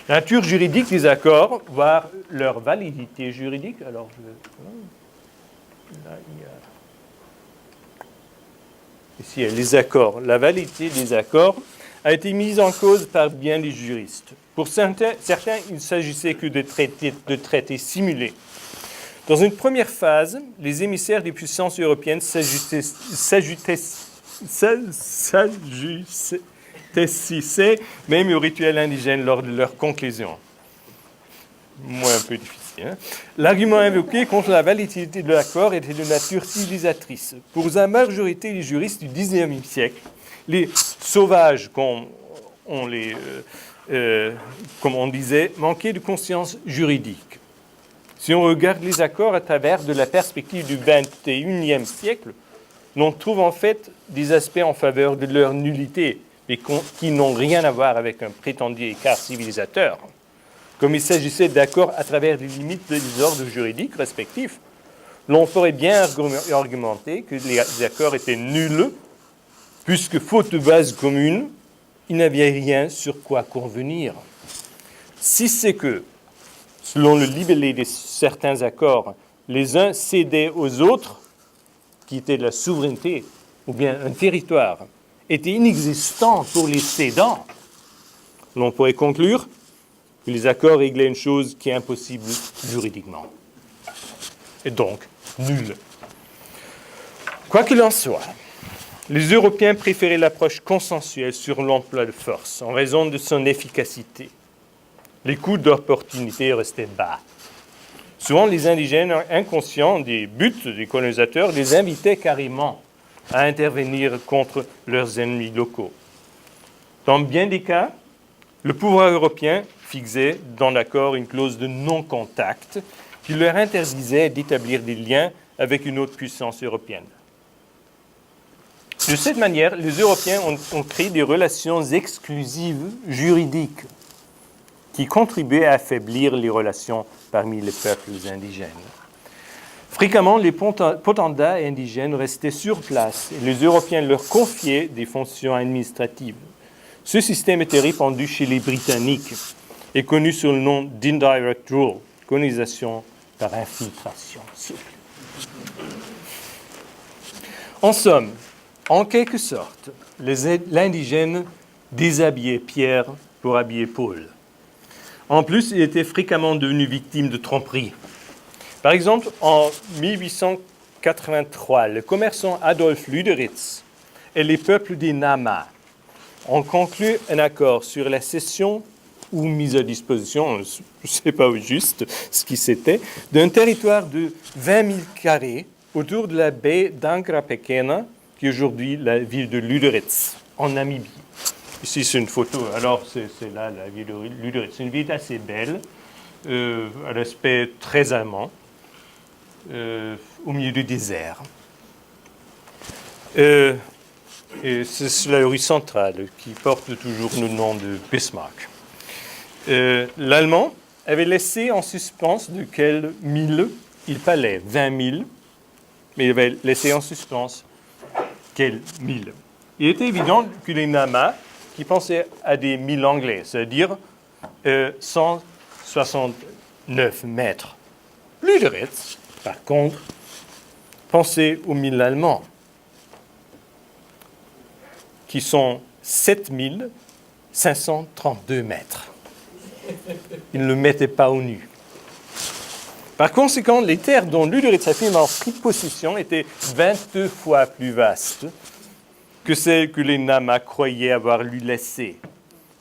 La nature juridique des accords, voire leur validité juridique, alors ici, les accords. La validité des accords a été mise en cause par bien des juristes. Pour certains, il ne s'agissait que de traités simulés. Dans une première phase, les émissaires des puissances européennes s'ajustaient même aux rituels indigènes lors de leur conclusion. Moi, un peu difficile. Hein? L'argument invoqué contre la validité de l'accord était de nature civilisatrice. Pour la majorité des juristes du XIXe siècle, les sauvages, comme on disait, manquaient de conscience juridique. Si on regarde les accords à travers de la perspective du XXIe siècle, l'on trouve en fait des aspects en faveur de leur nullité, mais qui n'ont rien à voir avec un prétendu écart civilisateur. Comme il s'agissait d'accords à travers les limites des ordres juridiques respectifs, l'on pourrait bien argumenter que les accords étaient nuls, puisque faute de base commune, il n'y avait rien sur quoi convenir. Si c'est que, selon le libellé de certains accords, les uns cédaient aux autres, qui étaient de la souveraineté, ou bien un territoire, était inexistant pour les cédants, l'on pourrait conclure que les accords réglaient une chose qui est impossible juridiquement, et donc nulle. Quoi qu'il en soit, les Européens préféraient l'approche consensuelle sur l'emploi de force en raison de son efficacité. Les coûts d'opportunité restaient bas. Souvent, les indigènes, inconscients des buts des colonisateurs, les invitaient carrément à intervenir contre leurs ennemis locaux. Dans bien des cas, le pouvoir européen fixait dans l'accord une clause de non-contact qui leur interdisait d'établir des liens avec une autre puissance européenne. De cette manière, les Européens ont créé des relations exclusives juridiques qui contribuaient à affaiblir les relations parmi les peuples indigènes. Fréquemment, les potentats indigènes restaient sur place et les Européens leur confiaient des fonctions administratives. Ce système était répandu chez les Britanniques et connu sous le nom d'indirect rule, colonisation par infiltration souple. En somme, en quelque sorte, l'indigène déshabillait Pierre pour habiller Paul. En plus, il était fréquemment devenu victime de tromperies. Par exemple, en 1883, le commerçant Adolf Lüderitz et les peuples des Nama ont conclu un accord sur la cession ou mise à disposition, je ne sais pas juste ce qui c'était, d'un territoire de 20 000 carrés autour de la baie d'Angra Pequena, qui est aujourd'hui la ville de Lüderitz. en Namibie. Ici, c'est une photo. Alors, c'est là la ville de Lüderitz. C'est une ville assez belle, à l'aspect très allemand, au milieu du désert. Et c'est la rue centrale qui porte toujours le nom de Bismarck. L'Allemand avait laissé en suspens de quelle mille il fallait, 20 000, mais il avait laissé en suspens quelle mille. Il était évident que les Namas, qui pensaient à des milles anglais, c'est-à-dire 169 mètres. Lüderitz, par contre, pensait aux milles allemands, qui sont 7 532 mètres. Il ne le mettait pas au nu. Par conséquent, les terres dont Lüderitz a finalement pris possession étaient 22 fois plus vastes que celles que les Namas croyaient avoir lui laissées,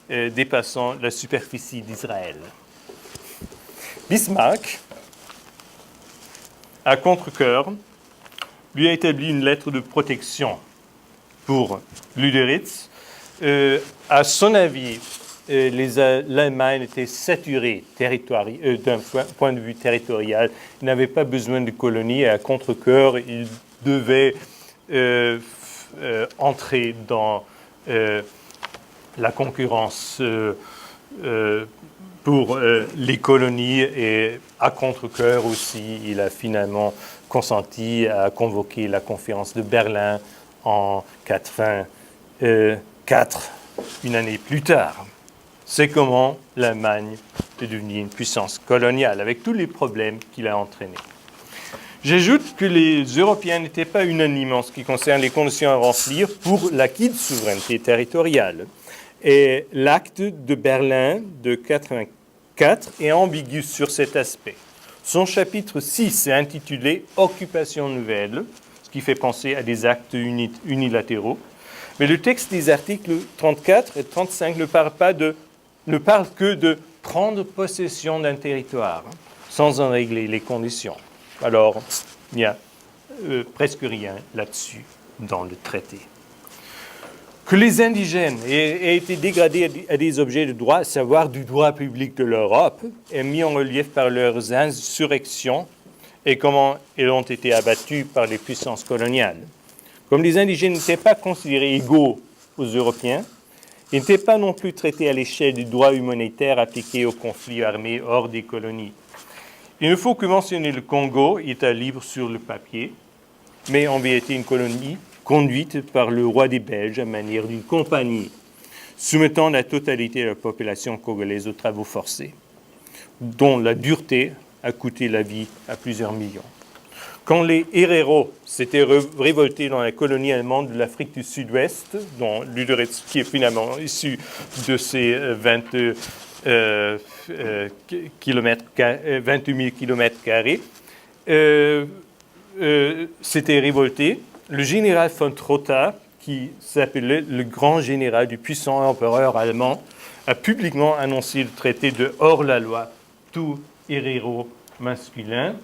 dépassant la superficie d'Israël. Bismarck, à contre-cœur, lui a établi une lettre de protection pour Lüderitz. À son avis, l'Allemagne était saturée d'un point de vue territorial. Il n'avait pas besoin de colonies et à contre-cœur, il devait entrer dans la concurrence pour les colonies et à contre-cœur aussi, il a finalement consenti à convoquer la conférence de Berlin en 1984, une année plus tard. C'est comment l'Allemagne est devenue une puissance coloniale, avec tous les problèmes qu'il a entraînés. J'ajoute que les Européens n'étaient pas unanimes en ce qui concerne les conditions à remplir pour l'acquis de souveraineté territoriale. Et l'acte de Berlin de 1984 est ambigu sur cet aspect. Son chapitre 6 est intitulé « Occupation nouvelle », ce qui fait penser à des actes unilatéraux. Mais le texte des articles 34 et 35 ne parle que de prendre possession d'un territoire, sans en régler les conditions. Alors, il n'y a presque rien là-dessus dans le traité. Que les indigènes aient été dégradés à des objets de droit, à savoir du droit public de l'Europe, est mis en relief par leurs insurrections et comment ils ont été abattus par les puissances coloniales. Comme les indigènes n'étaient pas considérés égaux aux Européens, ils n'étaient pas non plus traités à l'échelle du droit humanitaire appliqué aux conflits armés hors des colonies. Il ne faut que mentionner le Congo, État libre sur le papier, mais en vérité une colonie conduite par le roi des Belges à manière d'une compagnie, soumettant la totalité de la population congolaise aux travaux forcés, dont la dureté a coûté la vie à plusieurs millions. Quand les Herero s'étaient révoltés dans la colonie allemande de l'Afrique du Sud-Ouest, dont Lüderitz, qui est finalement issu de ces 28 000 kilomètres carrés, s'était révolté. Le général von Trotha, qui s'appelait le grand général du puissant empereur allemand, a publiquement annoncé le traité de hors-la-loi, tout Herero masculin.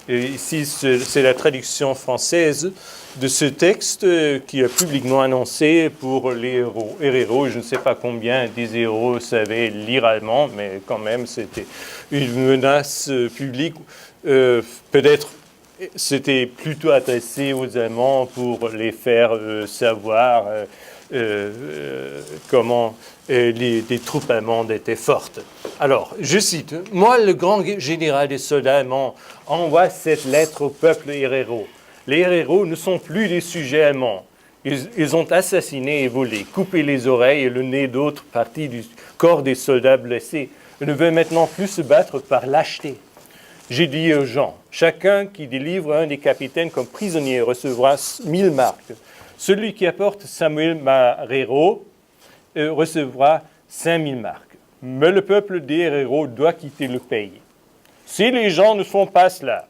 Et ici, c'est la traduction française de ce texte qui a publiquement annoncé pour les Herero. Je ne sais pas combien des héros savaient lire allemand, mais quand même, c'était une menace publique. Peut-être c'était plutôt adressé aux Allemands pour les faire savoir comment les troupes allemandes étaient fortes. Alors, je cite, « Moi, le grand général des soldats allemands, envoie cette lettre au peuple Herero. Les Herero ne sont plus des sujets allemands. Ils ont assassiné et volé, coupé les oreilles et le nez d'autres parties du corps des soldats blessés. Ils ne veulent maintenant plus se battre par lâcheté. J'ai dit aux gens, chacun qui délivre un des capitaines comme prisonnier recevra 1000 marques. Celui qui apporte Samuel Marrero recevra 5000 marques. Mais le peuple des Herero doit quitter le pays. Si les gens ne font pas cela,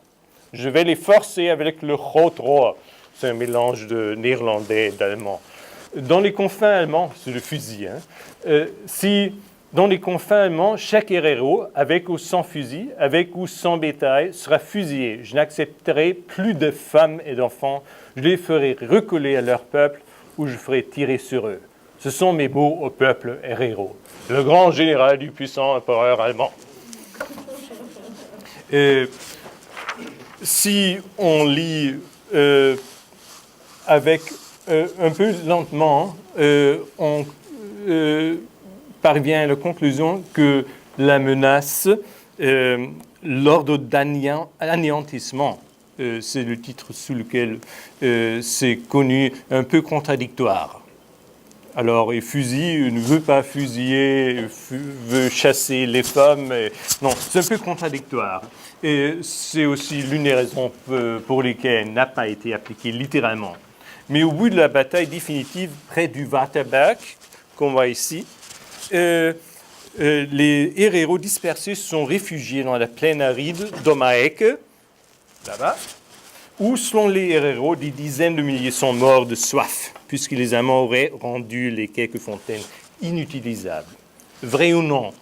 je vais les forcer avec le Grotrohr. C'est un mélange de néerlandais et d'allemand. Dans les confins allemands, c'est le fusil. Dans les confins allemands, chaque Herero, avec ou sans fusil, avec ou sans bétail, sera fusillé. Je n'accepterai plus de femmes et d'enfants. Je les ferai recoller à leur peuple ou je ferai tirer sur eux. Ce sont mes mots au peuple Herero, le grand général du puissant empereur allemand. Si on lit avec un peu lentement, on parvient à la conclusion que la menace, l'ordre d'anéantissement, c'est le titre sous lequel c'est connu, un peu contradictoire. Alors, et fusil ne veut pas fusiller, veut chasser les femmes. Non, c'est un peu contradictoire. Et c'est aussi l'une des raisons pour lesquelles elle n'a pas été appliquée littéralement. Mais au bout de la bataille définitive, près du Waterberg, qu'on voit ici, les héros dispersés sont réfugiés dans la plaine aride d'Omaek, là-bas, où, selon les héros, des dizaines de milliers sont morts de soif, puisque les Allemands auraient rendu les quelques fontaines inutilisables. Vrai ou non?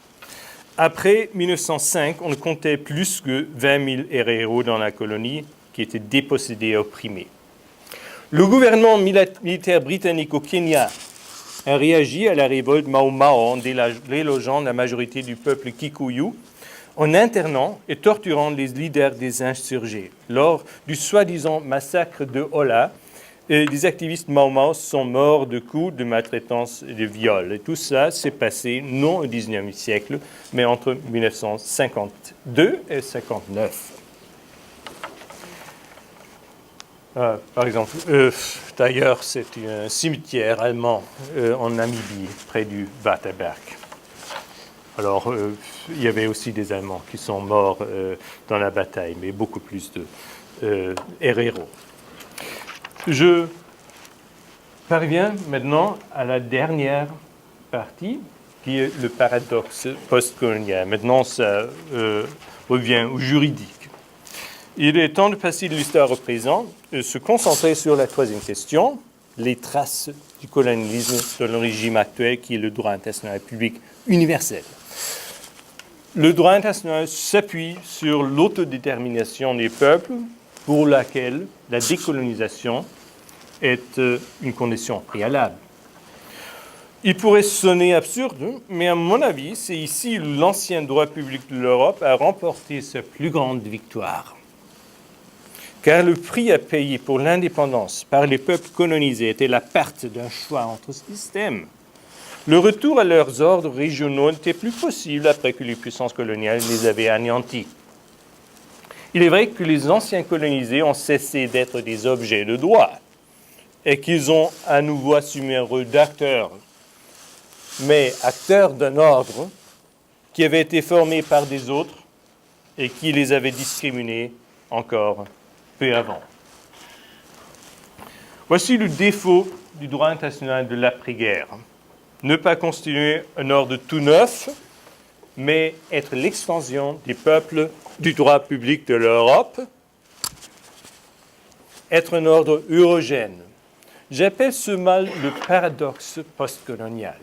Après 1905, on ne comptait plus que 20 000 héros dans la colonie qui étaient dépossédés et opprimés. Le gouvernement militaire britannique au Kenya a réagi à la révolte Mau Mau en délogeant la majorité du peuple Kikuyu, en internant et torturant les leaders des insurgés. Lors du soi-disant massacre de Ola, des activistes Mau Mau sont morts de coups, de maltraitance et de viols. Et tout ça s'est passé non au XIXe siècle, mais entre 1952 et 1959. Par exemple, d'ailleurs, c'est un cimetière allemand en Namibie, près du Waterberg. Alors, il y avait aussi des Allemands qui sont morts dans la bataille, mais beaucoup plus de héros. Je parviens maintenant à la dernière partie, qui est le paradoxe postcolonial. Maintenant, ça revient au juridique. Il est temps de passer de l'histoire au présent, de se concentrer sur la troisième question, les traces du colonialisme dans le régime actuel, qui est le droit international public universel. Le droit international s'appuie sur l'autodétermination des peuples, pour laquelle la décolonisation est une condition préalable. Il pourrait sonner absurde, mais à mon avis, c'est ici où l'ancien droit public de l'Europe a remporté sa plus grande victoire. Car le prix à payer pour l'indépendance par les peuples colonisés était la perte d'un choix entre systèmes. Le retour à leurs ordres régionaux n'était plus possible après que les puissances coloniales les avaient anéantis. Il est vrai que les anciens colonisés ont cessé d'être des objets de droit et qu'ils ont à nouveau assumé un rôle d'acteurs, mais acteurs d'un ordre qui avait été formé par des autres et qui les avait discriminés encore peu avant. Voici le défaut du droit international de l'après-guerre. Ne pas constituer un ordre tout neuf, mais être l'extension des peuples du droit public de l'Europe, être un ordre eurogène. J'appelle ce mal le paradoxe postcolonial.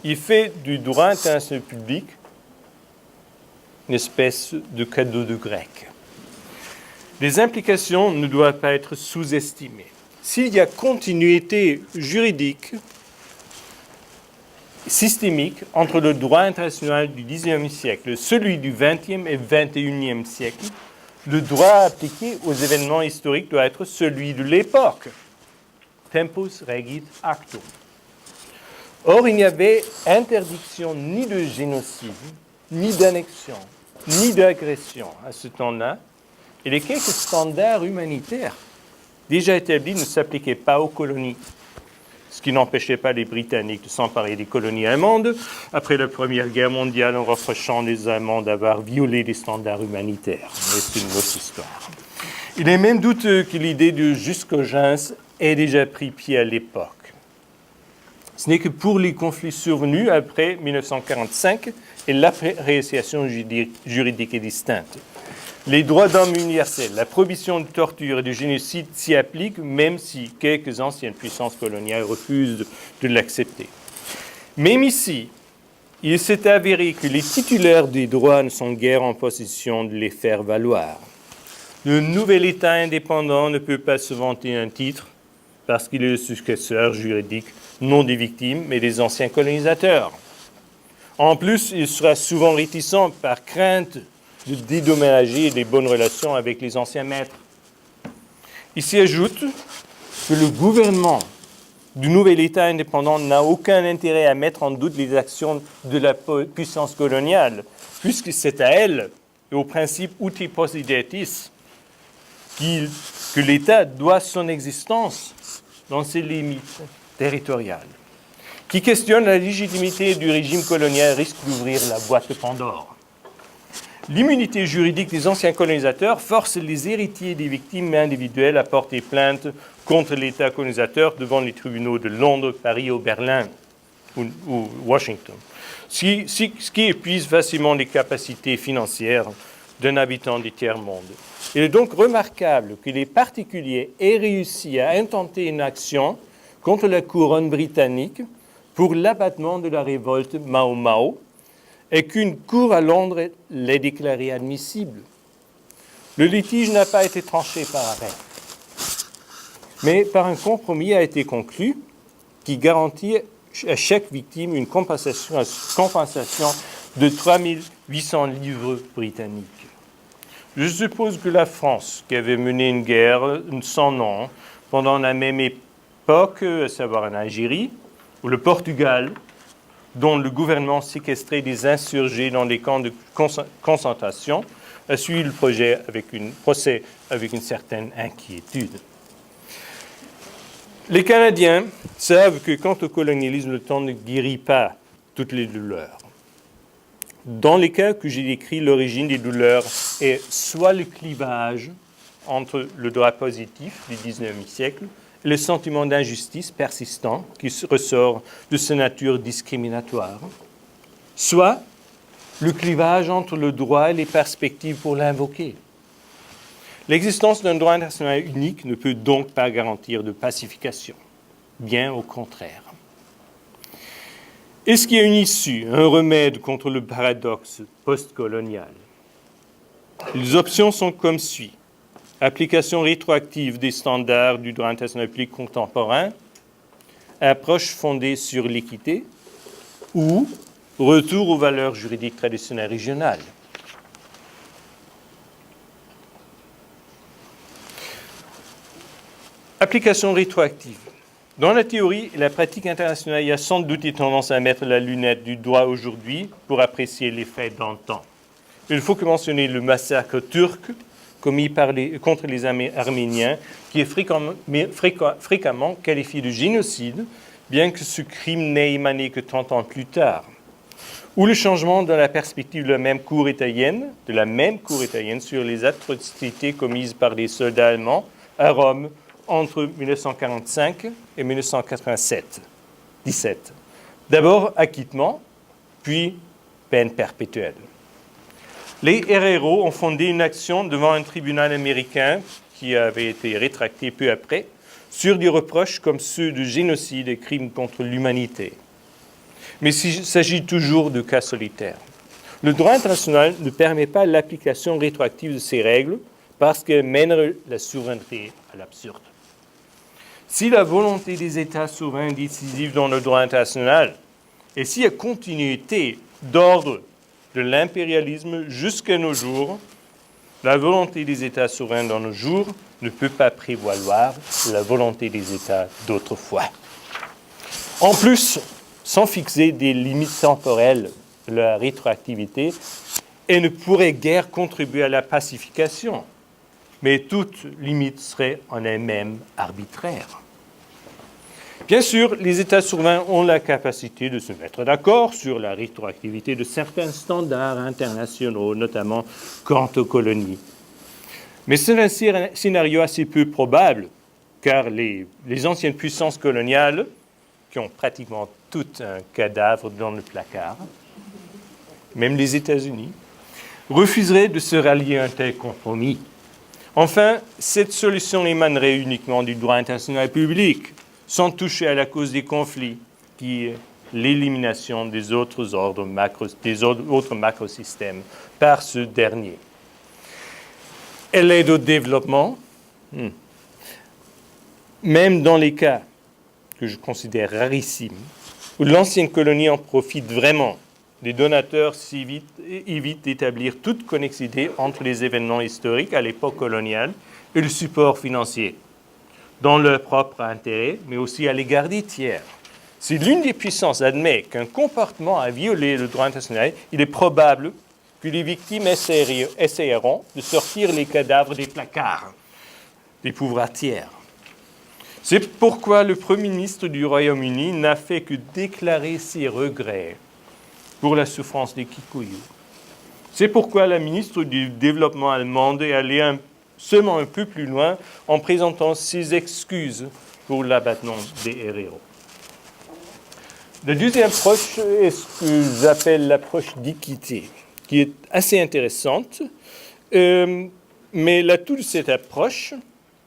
Il fait du droit international public une espèce de cadeau de grec. Les implications ne doivent pas être sous-estimées. S'il y a continuité juridique systémique entre le droit international du XIXe siècle, celui du XXe et XXIe siècle, le droit appliqué aux événements historiques doit être celui de l'époque. Tempus regit actum. Or, il n'y avait interdiction ni de génocide, ni d'annexion, ni d'agression à ce temps-là, et les quelques standards humanitaires déjà établis ne s'appliquaient pas aux colonies, ce qui n'empêchait pas les Britanniques de s'emparer des colonies allemandes après la Première Guerre mondiale en reprochant les Allemands d'avoir violé les standards humanitaires. Mais c'est une autre histoire. Il est même douteux que l'idée de jusqu'aux gens ait déjà pris pied à l'époque. Ce n'est que pour les conflits survenus après 1945 et l'appréciation juridique est distincte. Les droits d'homme universels, la prohibition de torture et de génocide s'y appliquent, même si quelques anciennes puissances coloniales refusent de l'accepter. Même ici, il s'est avéré que les titulaires des droits ne sont guère en possession de les faire valoir. Le nouvel État indépendant ne peut pas se vanter un titre parce qu'il est le successeur juridique non des victimes, mais des anciens colonisateurs. En plus, il sera souvent réticent par crainte de dédommager les bonnes relations avec les anciens maîtres. Il s'y ajoute que le gouvernement du nouvel État indépendant n'a aucun intérêt à mettre en doute les actions de la puissance coloniale, puisque c'est à elle et au principe uti possidetis que l'État doit son existence dans ses limites territoriales. Qui questionne la légitimité du régime colonial risque d'ouvrir la boîte de Pandore. L'immunité juridique des anciens colonisateurs force les héritiers des victimes individuelles à porter plainte contre l'État colonisateur devant les tribunaux de Londres, Paris ou Berlin ou Washington, ce qui épuise facilement les capacités financières d'un habitant du tiers-monde. Il est donc remarquable que les particuliers aient réussi à intenter une action contre la couronne britannique pour l'abattement de la révolte Mau Mau et qu'une cour à Londres l'ait déclaré admissible. Le litige n'a pas été tranché par arrêt, mais par un compromis a été conclu qui garantit à chaque victime une compensation de 3 800 livres britanniques. Je suppose que la France, qui avait mené une guerre sans nom pendant la même époque, à savoir en Algérie, ou le Portugal, dont le gouvernement séquestrait des insurgés dans des camps de concentration, a suivi le procès avec une certaine inquiétude. Les Canadiens savent que quant au colonialisme, le temps ne guérit pas toutes les douleurs. Dans les cas que j'ai décrits, l'origine des douleurs est soit le clivage entre le droit positif du XIXe siècle et le sentiment d'injustice persistant qui ressort de sa nature discriminatoire, soit le clivage entre le droit et les perspectives pour l'invoquer. L'existence d'un droit international unique ne peut donc pas garantir de pacification, bien au contraire. Est-ce qu'il y a une issue, un remède contre le paradoxe postcolonial? Les options sont comme suit. Application rétroactive des standards du droit international public contemporain, approche fondée sur l'équité ou retour aux valeurs juridiques traditionnelles régionales. Application rétroactive. Dans la théorie et la pratique internationale, il y a sans doute une tendance à mettre la lunette du droit aujourd'hui pour apprécier les faits d'antan. Il faut que mentionner le massacre turc commis contre les Arméniens, qui est fréquemment qualifié de génocide, bien que ce crime n'ait émané que 30 ans plus tard. Ou le changement de la perspective de la même cour italienne sur les atrocités commises par les soldats allemands à Rome entre 1945 et 1997. D'abord acquittement, puis peine perpétuelle. Les RRO ont fondé une action devant un tribunal américain qui avait été rétracté peu après sur des reproches comme ceux de génocide et crimes contre l'humanité. Mais il s'agit toujours de cas solitaires. Le droit international ne permet pas l'application rétroactive de ces règles parce qu'elles mènent la souveraineté à l'absurde. Si la volonté des États souverains est décisive dans le droit international, et s'il y a continuité d'ordre de l'impérialisme jusqu'à nos jours, la volonté des États souverains dans nos jours ne peut pas prévaloir la volonté des États d'autrefois. En plus, sans fixer des limites temporelles de la rétroactivité, elle ne pourrait guère contribuer à la pacification, mais toute limite serait en elle-même arbitraire. Bien sûr, les États souverains ont la capacité de se mettre d'accord sur la rétroactivité de certains standards internationaux, notamment quant aux colonies. Mais c'est un scénario assez peu probable, car les anciennes puissances coloniales, qui ont pratiquement tout un cadavre dans le placard, même les États-Unis, refuseraient de se rallier à un tel compromis. Enfin, cette solution émanerait uniquement du droit international public, sans toucher à la cause des conflits, qui est l'élimination des autres macrosystèmes par ce dernier. Et l'aide au développement, même dans les cas que je considère rarissime, où l'ancienne colonie en profite vraiment. Les donateurs évitent d'établir toute connexité entre les événements historiques à l'époque coloniale et le support financier, dans leur propre intérêt, mais aussi à l'égard des tiers. Si l'une des puissances admet qu'un comportement a violé le droit international, il est probable que les victimes essayeront de sortir les cadavres des placards des pouvoirs tiers. C'est pourquoi le Premier ministre du Royaume-Uni n'a fait que déclarer ses regrets pour la souffrance des Kikuyu. C'est pourquoi la ministre du Développement allemande est allée seulement un peu plus loin en présentant ses excuses pour l'abattement des héros. La deuxième approche est ce que j'appelle l'approche d'équité, qui est assez intéressante, mais l'atout de cette approche,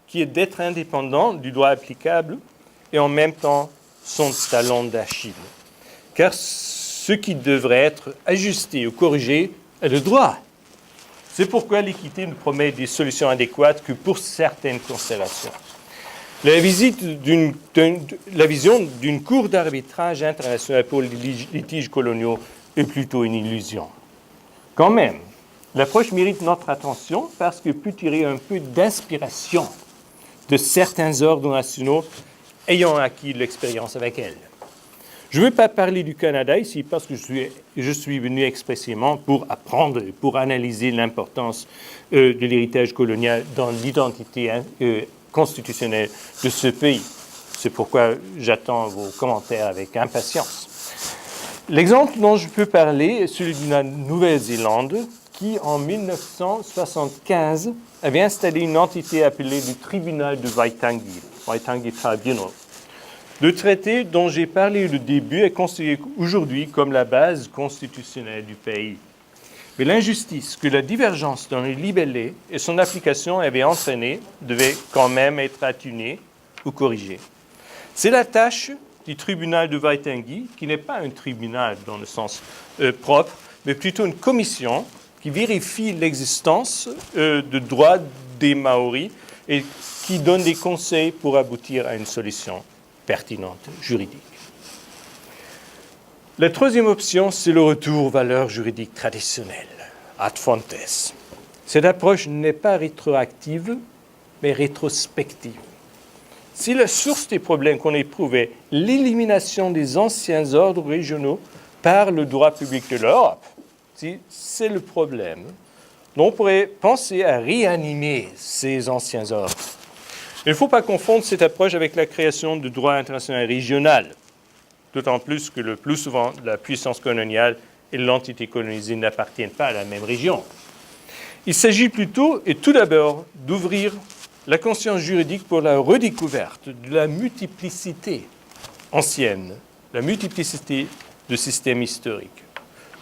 qui est d'être indépendant du droit applicable et en même temps son talon d'Achille. Car ce qui devrait être ajusté ou corrigé est le droit. C'est pourquoi l'équité ne promet des solutions adéquates que pour certaines constellations. La vision d'une cour d'arbitrage international pour les litiges coloniaux est plutôt une illusion. Quand même, l'approche mérite notre attention parce qu'elle peut tirer un peu d'inspiration de certains ordres nationaux ayant acquis de l'expérience avec elle. Je ne veux pas parler du Canada ici parce que je suis venu expressément pour apprendre et pour analyser l'importance de l'héritage colonial dans l'identité constitutionnelle de ce pays. C'est pourquoi j'attends vos commentaires avec impatience. L'exemple dont je peux parler est celui de la Nouvelle-Zélande qui, en 1975, avait installé une entité appelée le tribunal de Waitangi, Waitangi Tribunal. Le traité dont j'ai parlé au début est considéré aujourd'hui comme la base constitutionnelle du pays. Mais l'injustice que la divergence dans les libellés et son application avaient entraîné devait quand même être atténuée ou corrigée. C'est la tâche du tribunal de Waitangi, qui n'est pas un tribunal dans le sens propre, mais plutôt une commission qui vérifie l'existence de droits des Maoris et qui donne des conseils pour aboutir à une solution pertinente juridique. La troisième option, c'est le retour aux valeurs juridiques traditionnelles, ad fontes. Cette approche n'est pas rétroactive, mais rétrospective. Si la source des problèmes qu'on éprouve est l'élimination des anciens ordres régionaux par le droit public de l'Europe, si c'est le problème, on pourrait penser à réanimer ces anciens ordres. Il ne faut pas confondre cette approche avec la création de droit international régional, d'autant plus que le plus souvent, la puissance coloniale et l'entité colonisée n'appartiennent pas à la même région. Il s'agit plutôt, et tout d'abord, d'ouvrir la conscience juridique pour la redécouverte de la multiplicité ancienne, la multiplicité de systèmes historiques.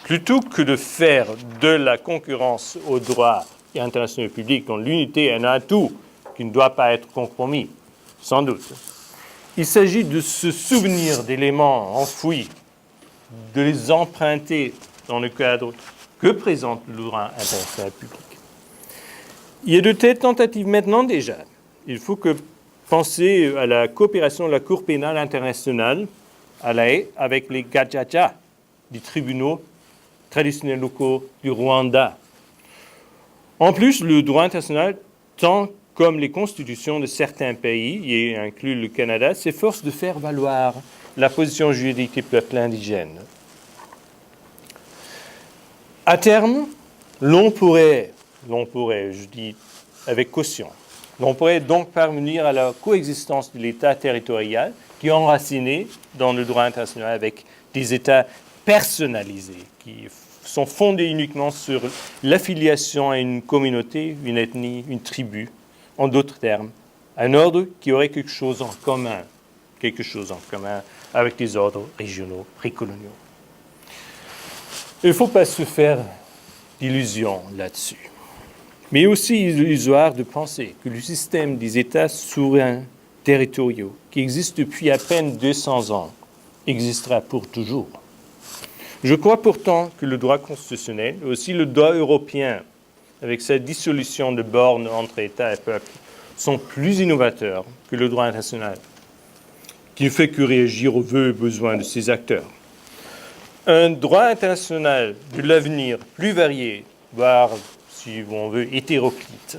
Plutôt que de faire de la concurrence au droit international public dont l'unité est un atout qui ne doit pas être compromis, sans doute. Il s'agit de se souvenir d'éléments enfouis, de les emprunter dans le cadre que présente le droit international public. Il y a de telles tentatives maintenant déjà. Il faut penser à la coopération de la Cour pénale internationale à La Haye avec les Gacaca, des tribunaux traditionnels locaux du Rwanda. En plus, le droit international, tant comme les constitutions de certains pays, y inclut le Canada, s'efforce de faire valoir la position juridique des peuples indigènes. À terme, l'on pourrait, je dis avec caution, l'on pourrait donc parvenir à la coexistence de l'État territorial qui est enraciné dans le droit international avec des États personnalisés qui sont fondés uniquement sur l'affiliation à une communauté, une ethnie, une tribu, en d'autres termes, un ordre qui aurait quelque chose en commun avec les ordres régionaux précoloniaux. Il ne faut pas se faire d'illusions là-dessus. Mais aussi illusoire de penser que le système des États souverains territoriaux, qui existe depuis à peine 200 ans, existera pour toujours. Je crois pourtant que le droit constitutionnel, et aussi le droit européen, avec sa dissolution de bornes entre États et peuples, sont plus innovateurs que le droit international, qui ne fait que réagir aux vœux et besoins de ses acteurs. Un droit international de l'avenir plus varié, voire, si on veut, hétéroclite,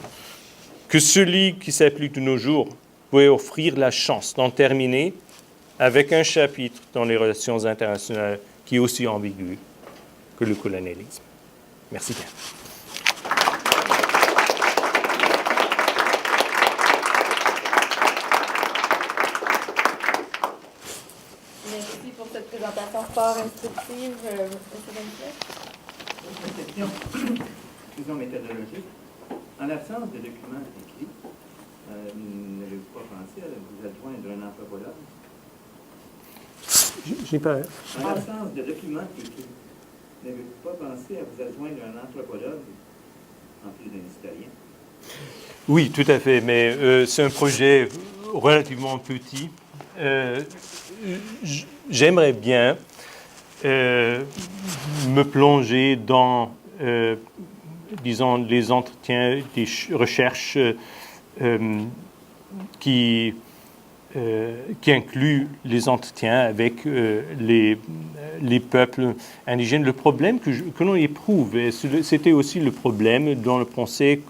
que celui qui s'applique de nos jours pourrait offrir la chance d'en terminer avec un chapitre dans les relations internationales qui est aussi ambigu que le colonialisme. Merci bien. Merci pour cette présentation fort instructive, M. Bentley. Une question méthodologique. En l'absence de documents écrits, n'avez-vous pas pensé à vous adjoindre un anthropologue? J'ai pas... En l'absence de documents écrits, n'avez-vous pas pensé à vous adjoindre un anthropologue en plus d'un historien? Oui, tout à fait, mais c'est un projet relativement petit. J'aimerais bien me plonger dans, disons, les entretiens, des recherches qui incluent les entretiens avec les peuples indigènes. Le problème que l'on éprouve, et c'était aussi le problème dans le procès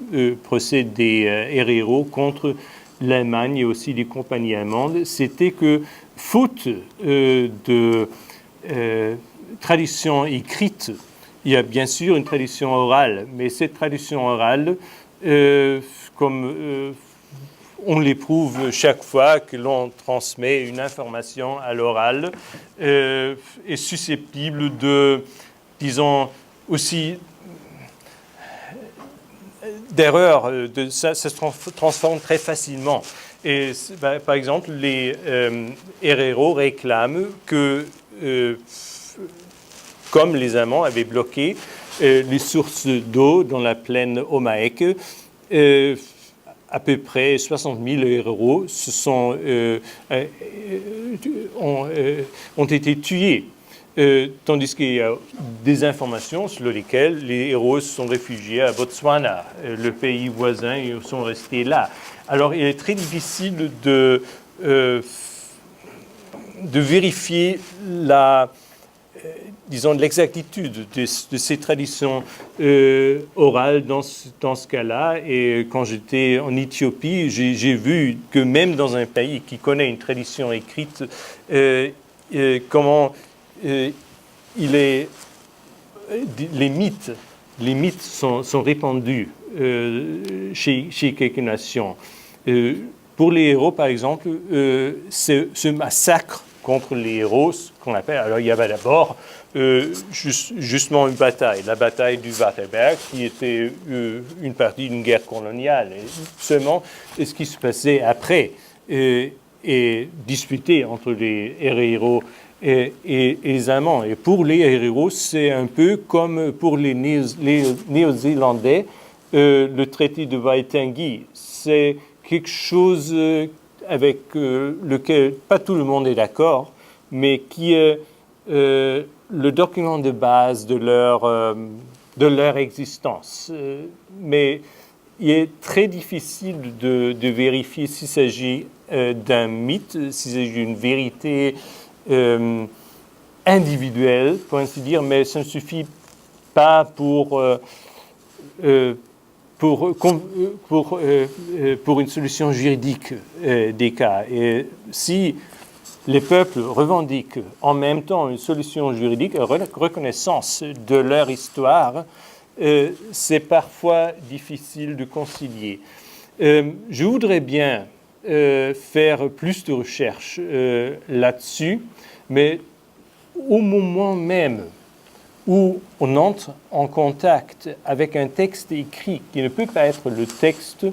des RRO contre l'Allemagne et aussi les compagnies allemandes, c'était que, faute de tradition écrite, il y a bien sûr une tradition orale, mais cette tradition orale, comme on l'éprouve chaque fois que l'on transmet une information à l'oral, est susceptible de, disons, aussi d'erreurs, ça se transforme très facilement. Et par exemple, les RRO réclament que, comme les Allemands avaient bloqué les sources d'eau dans la plaine Omaek, à peu près 60 000 RRO ont été tués. Tandis qu'il y a des informations sur lesquelles les héros se sont réfugiés à Botswana, le pays voisin, et sont restés là. Alors, il est très difficile de vérifier disons, l'exactitude de ces traditions orales dans ce cas-là. Et quand j'étais en Éthiopie, j'ai vu que même dans un pays qui connaît une tradition écrite, comment les mythes sont répandus chez quelques nations. Pour les héros, par exemple, ce massacre contre les héros, qu'on appelle, alors il y avait d'abord justement une bataille, la bataille du Waterberg, qui était une partie d'une guerre coloniale. Et seulement, ce qui se passait après est disputé entre les héros et les Allemands. Et pour les héros, c'est un peu comme pour les Néo-Zélandais, le traité de Waitangi. C'est quelque chose avec lequel pas tout le monde est d'accord, mais qui est le document de base de leur existence. Mais il est très difficile de vérifier s'il s'agit d'un mythe, s'il s'agit d'une vérité individuelle, pour ainsi dire, mais ça ne suffit pas pour une solution juridique des cas. Et si les peuples revendiquent en même temps une solution juridique, une reconnaissance de leur histoire, c'est parfois difficile de concilier. Je voudrais bien faire plus de recherches là-dessus, mais au moment même où on entre en contact avec un texte écrit qui ne peut pas être le texte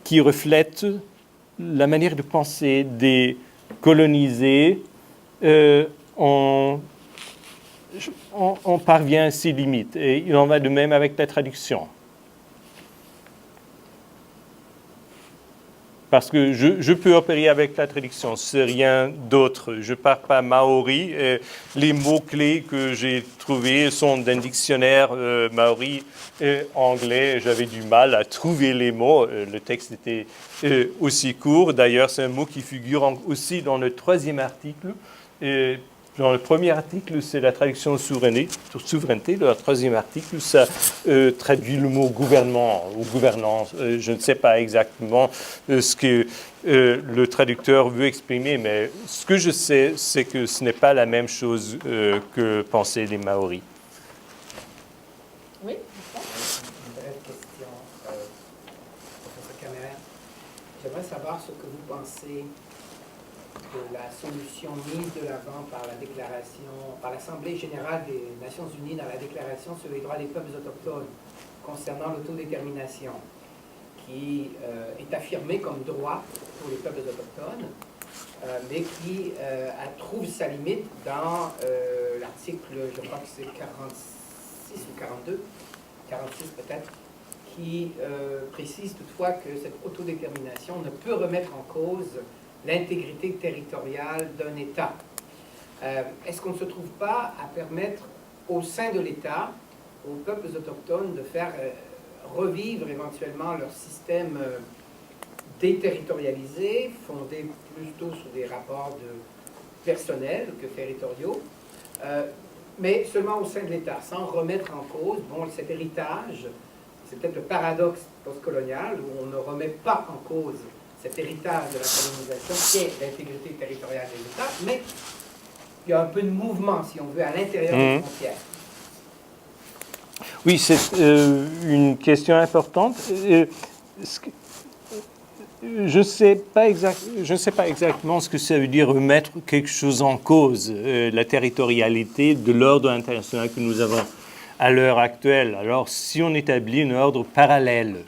qui reflète la manière de penser des colonisés, on parvient à ses limites. Et il en va de même avec la traduction. parce que je peux opérer avec la traduction, c'est rien d'autre. Je ne parle pas maori. Les mots-clés que j'ai trouvés sont d'un dictionnaire maori anglais. J'avais du mal à trouver les mots. Le texte était aussi court. D'ailleurs, c'est un mot qui figure aussi dans le 3e article. Dans le premier article, c'est la traduction souveraineté. Le 3e article, ça traduit le mot gouvernement ou gouvernance. Je ne sais pas exactement ce que le traducteur veut exprimer, mais ce que je sais, c'est que ce n'est pas la même chose que pensaient les Maoris. Oui? Une brève question, professeur Caméra. J'aimerais savoir ce que vous pensez de la solution mise de l'avant par l'Assemblée générale des Nations unies dans la Déclaration sur les droits des peuples autochtones concernant l'autodétermination, qui est affirmée comme droit pour les peuples autochtones, mais qui trouve sa limite dans l'article, je crois que c'est 46 ou 42, 46 peut-être, qui précise toutefois que cette autodétermination ne peut remettre en cause l'intégrité territoriale d'un État. Est-ce qu'on ne se trouve pas à permettre au sein de l'État, aux peuples autochtones, de faire revivre éventuellement leur système déterritorialisé, fondé plutôt sur des rapports personnels que territoriaux, mais seulement au sein de l'État, sans remettre en cause cet héritage? C'est peut-être le paradoxe postcolonial où on ne remet pas en cause cet héritage de la colonisation qui est l'intégrité territoriale des États, mais il y a un peu de mouvement, si on veut, à l'intérieur des frontières. Oui, c'est une question importante. Je ne sais pas exactement ce que ça veut dire remettre quelque chose en cause, la territorialité de l'ordre international que nous avons à l'heure actuelle. Alors, si on établit un ordre parallèle,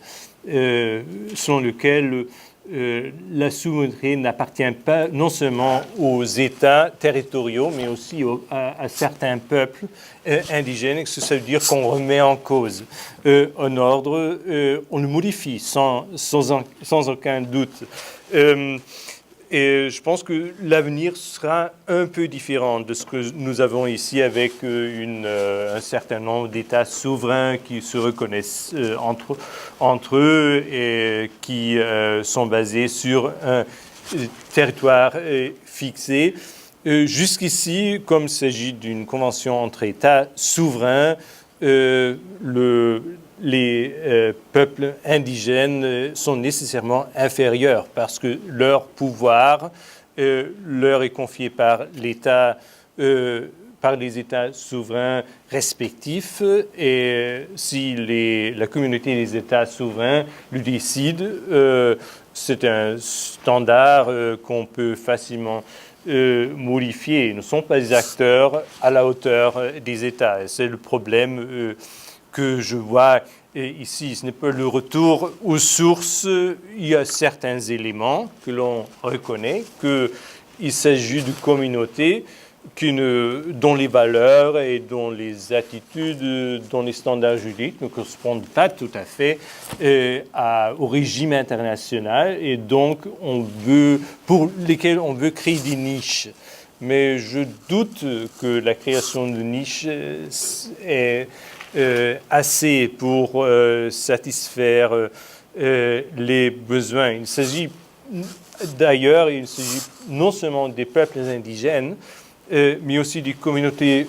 selon lequel la souveraineté n'appartient pas non seulement aux États territoriaux, mais aussi à certains peuples indigènes, ça veut dire qu'on remet en cause un ordre, on le modifie sans aucun doute. Et je pense que l'avenir sera un peu différent de ce que nous avons ici avec un certain nombre d'États souverains qui se reconnaissent entre eux et qui sont basés sur un territoire fixé. Jusqu'ici, comme il s'agit d'une convention entre États souverains, les peuples indigènes sont nécessairement inférieurs parce que leur pouvoir leur est confié par l'État, par les États souverains respectifs, et si la communauté des États souverains le décide, c'est un standard qu'on peut facilement modifier. Ils ne sont pas des acteurs à la hauteur des États. Et c'est le problème que je vois ici. Ce n'est pas le retour aux sources. Il y a certains éléments que l'on reconnaît, qu'il s'agit de communautés dont les valeurs et dont les attitudes, dont les standards juridiques ne correspondent pas tout à fait au régime international, et donc pour lesquels on veut créer des niches. Mais je doute que la création de niches est assez pour satisfaire les besoins. Il s'agit non seulement des peuples indigènes, mais aussi des communautés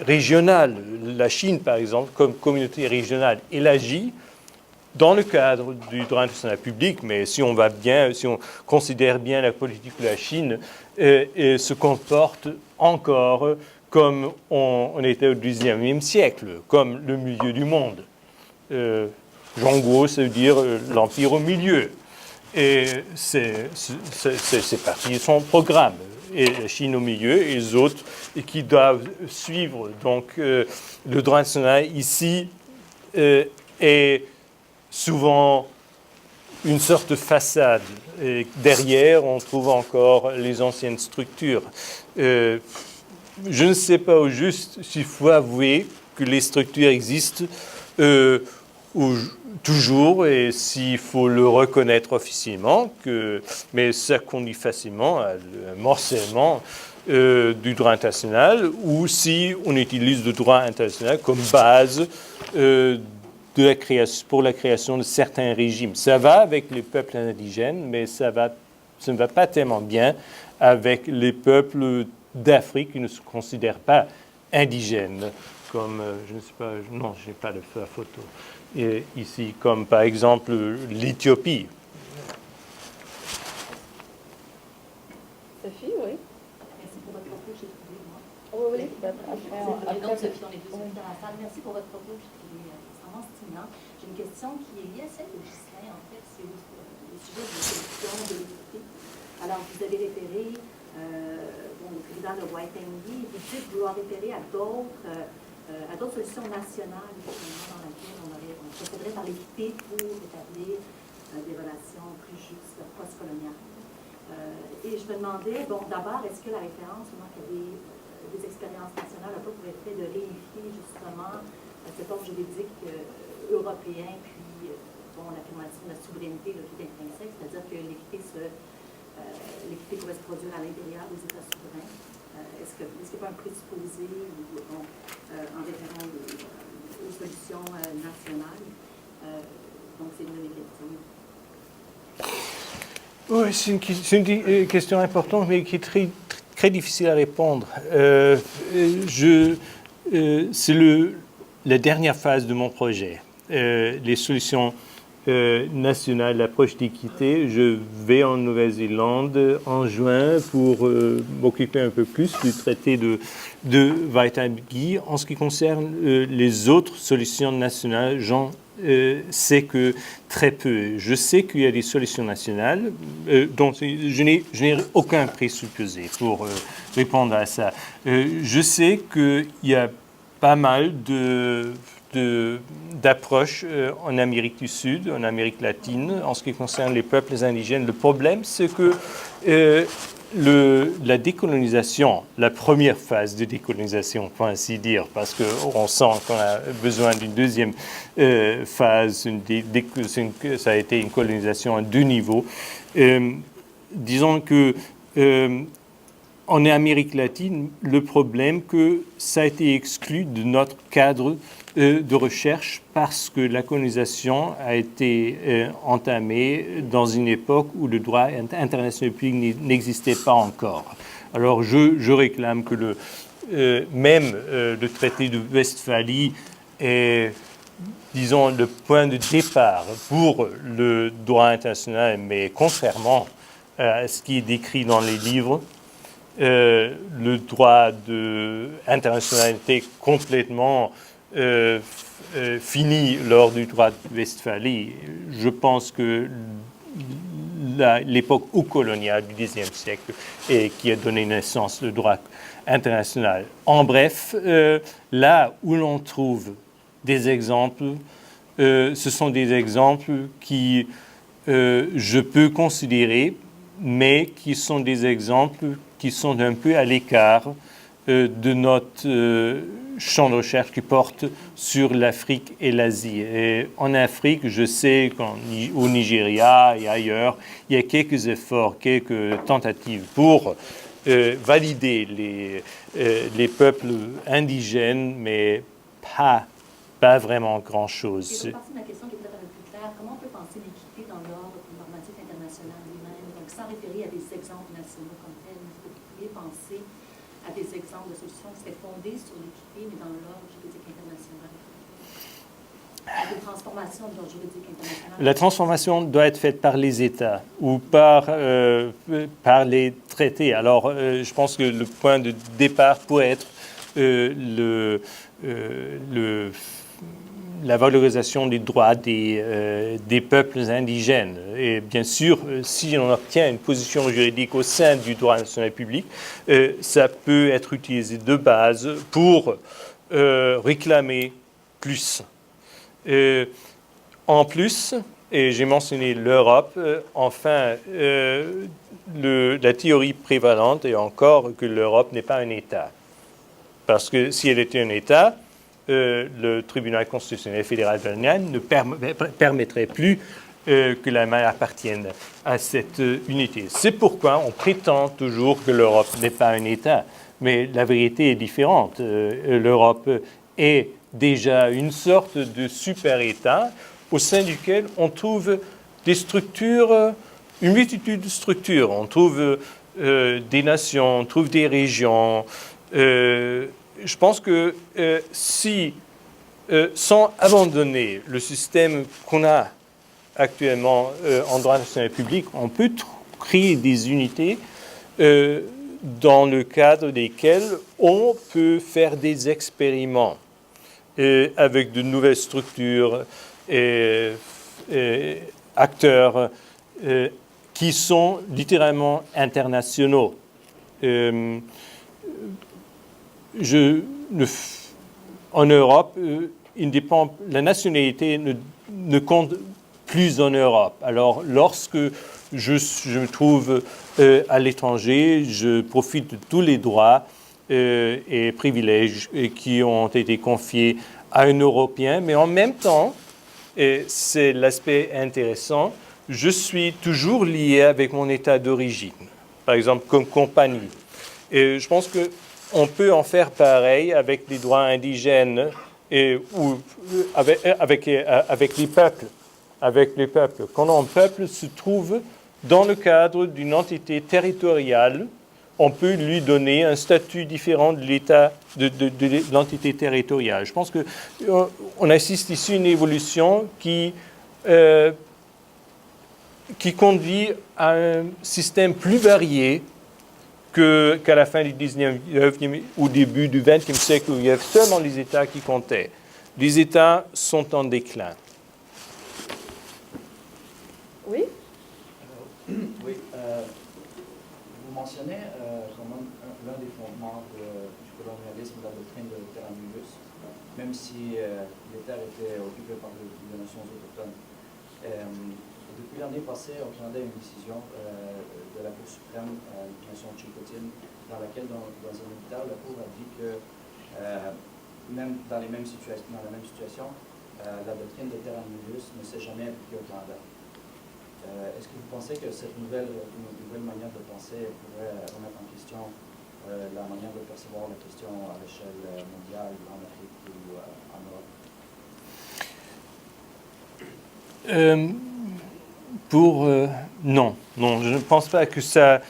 régionales. La Chine, par exemple, comme communauté régionale, elle agit dans le cadre du droit international public, mais si on considère bien la politique de la Chine, se comporte encore comme on était au XIXe siècle, comme le milieu du monde. Zhongguo, ça veut dire l'empire au milieu. Et c'est parti de son programme. Et la Chine au milieu, et les autres, et qui doivent suivre. Donc, le droit national ici est souvent une sorte de façade. Et derrière, on trouve encore les anciennes structures. Je ne sais pas au juste s'il faut avouer que les structures existent toujours, et s'il faut le reconnaître officiellement, mais ça conduit facilement à un morcellement du droit international, ou si on utilise le droit international comme base pour la création de certains régimes. Ça va avec les peuples indigènes, mais ça ne va pas tellement bien avec les peuples d'Afrique qui ne se considèrent pas indigènes, comme, je ne sais pas, non, je n'ai pas la photo, et ici, comme par exemple l'Éthiopie. Sophie, oui. Merci pour votre propos, j'ai trouvé, moi. Oui, oui. Donc, Sophie, on est deux dans la salle. Merci pour votre propos, j'ai trouvé extrêmement stimulant. J'ai une question qui est liée à celle de Ghislain, en fait, c'est au sujet de la solution de l'équité. Alors, vous avez référé au président de White-Andy, vous dites vouloir référer à d'autres solutions nationales, dans lesquelles on procéderait par l'équité pour établir des relations plus justes post-coloniales. Et je me demandais, bon, d'abord, est-ce que la référence qu'il y a des expériences nationales n'a pas pour effet de réifier justement cet ordre juridique européen, puis l'affirmation de la souveraineté de tout intrinsèque, c'est-à-dire que l'équité pourrait se produire à l'intérieur des États souverains. Est-ce qu'il n'y a pas un présupposé en référant aux solutions nationales? Donc, c'est une de mes questions. Oui, c'est une question importante, mais qui est très, très difficile à répondre. C'est la dernière phase de mon projet. Les solutions nationales, l'approche d'équité. Je vais en Nouvelle-Zélande en juin pour m'occuper un peu plus du traité de Waitangi. En ce qui concerne les autres solutions nationales, sais que très peu. Je sais qu'il y a des solutions nationales, dont je n'ai aucun présupposé pour répondre à ça. Je sais qu'il y a pas mal d'approches en Amérique du Sud, en Amérique latine, en ce qui concerne les peuples indigènes. Le problème, c'est que la décolonisation, la première phase de décolonisation, pour ainsi dire, parce qu'on sent qu'on a besoin d'une deuxième phase, ça a été une colonisation à deux niveaux. Disons que en Amérique latine, le problème que ça a été exclu de notre cadre de recherche parce que la colonisation a été entamée dans une époque où le droit international public n'existait pas encore. Alors je réclame que même le traité de Westphalie est, disons, le point de départ pour le droit international, mais contrairement à ce qui est décrit dans les livres, le droit international était complètement fini lors du droit de Westphalie. Je pense que l'époque coloniale du Xe siècle qui a donné naissance au droit international. En bref, là où l'on trouve des exemples, ce sont des exemples qui je peux considérer, mais qui sont des exemples qui sont un peu à l'écart de notre champ de recherche qui porte sur l'Afrique et l'Asie. Et en Afrique, je sais qu'au Nigeria et ailleurs, il y a quelques efforts, quelques tentatives pour valider les peuples indigènes, mais pas vraiment grand-chose. C'est une partie de ma question qui est peut-être un peu plus claire. Comment on peut penser l'équité dans l'ordre normatif international lui-même? Donc, sans référer à des exemples nationaux comme tels, est-ce que vous pourriez penser à des exemples de solutions qui seraient fondées sur l'équité, mais dans l'ordre juridique international? Une transformation de l'ordre juridique international? La transformation doit être faite par les États ou par les traités. Alors, je pense que le point de départ pourrait être la valorisation des droits des peuples indigènes. Et bien sûr, si on obtient une position juridique au sein du droit national public, ça peut être utilisé de base pour réclamer plus. En plus, et j'ai mentionné l'Europe, enfin, la théorie prévalente est encore que l'Europe n'est pas un État. Parce que si elle était un État, le tribunal constitutionnel fédéral de l'Allemagne ne permettrait plus que l'Allemagne appartienne à cette unité. C'est pourquoi on prétend toujours que l'Europe n'est pas un État, mais la vérité est différente. L'Europe est déjà une sorte de super-État au sein duquel on trouve des structures, une multitude de structures. On trouve des nations, on trouve des régions. Je pense que si, sans abandonner le système qu'on a actuellement en droit national public, on peut créer des unités dans le cadre desquelles on peut faire des expériments avec de nouvelles structures et acteurs qui sont littéralement internationaux. En Europe, la nationalité ne compte plus en Europe. Alors, lorsque je me trouve à l'étranger, je profite de tous les droits et privilèges qui ont été confiés à un Européen, mais en même temps, et c'est l'aspect intéressant, je suis toujours lié avec mon État d'origine, par exemple comme compagnie. Et je pense qu'on peut en faire pareil avec les droits indigènes ou avec les peuples. Avec les peuples. Quand un peuple se trouve dans le cadre d'une entité territoriale, on peut lui donner un statut différent de l'État, de l'entité territoriale. Je pense qu'on assiste ici à une évolution qui conduit à un système plus varié qu'à la fin du 19e ou début du 20e siècle, où il y avait seulement les États qui comptaient. Les États sont en déclin. Oui? Oui, vous mentionnez comme l'un des fondements du colonialisme, la doctrine de terra nullius, même si les terres étaient occupées par les nations autochtones. Depuis l'année passée, au Canada, il y a une décision de la Cour suprême de la nation tchilkotine, dans laquelle, dans un édictat, la Cour a dit que même dans la même situation, la doctrine de terra nullius ne s'est jamais appliquée au Canada. Est-ce que vous pensez que cette nouvelle manière de penser pourrait remettre en question la manière de percevoir la question à l'échelle mondiale, en Afrique ou en Europe? Non, je ne pense pas que ça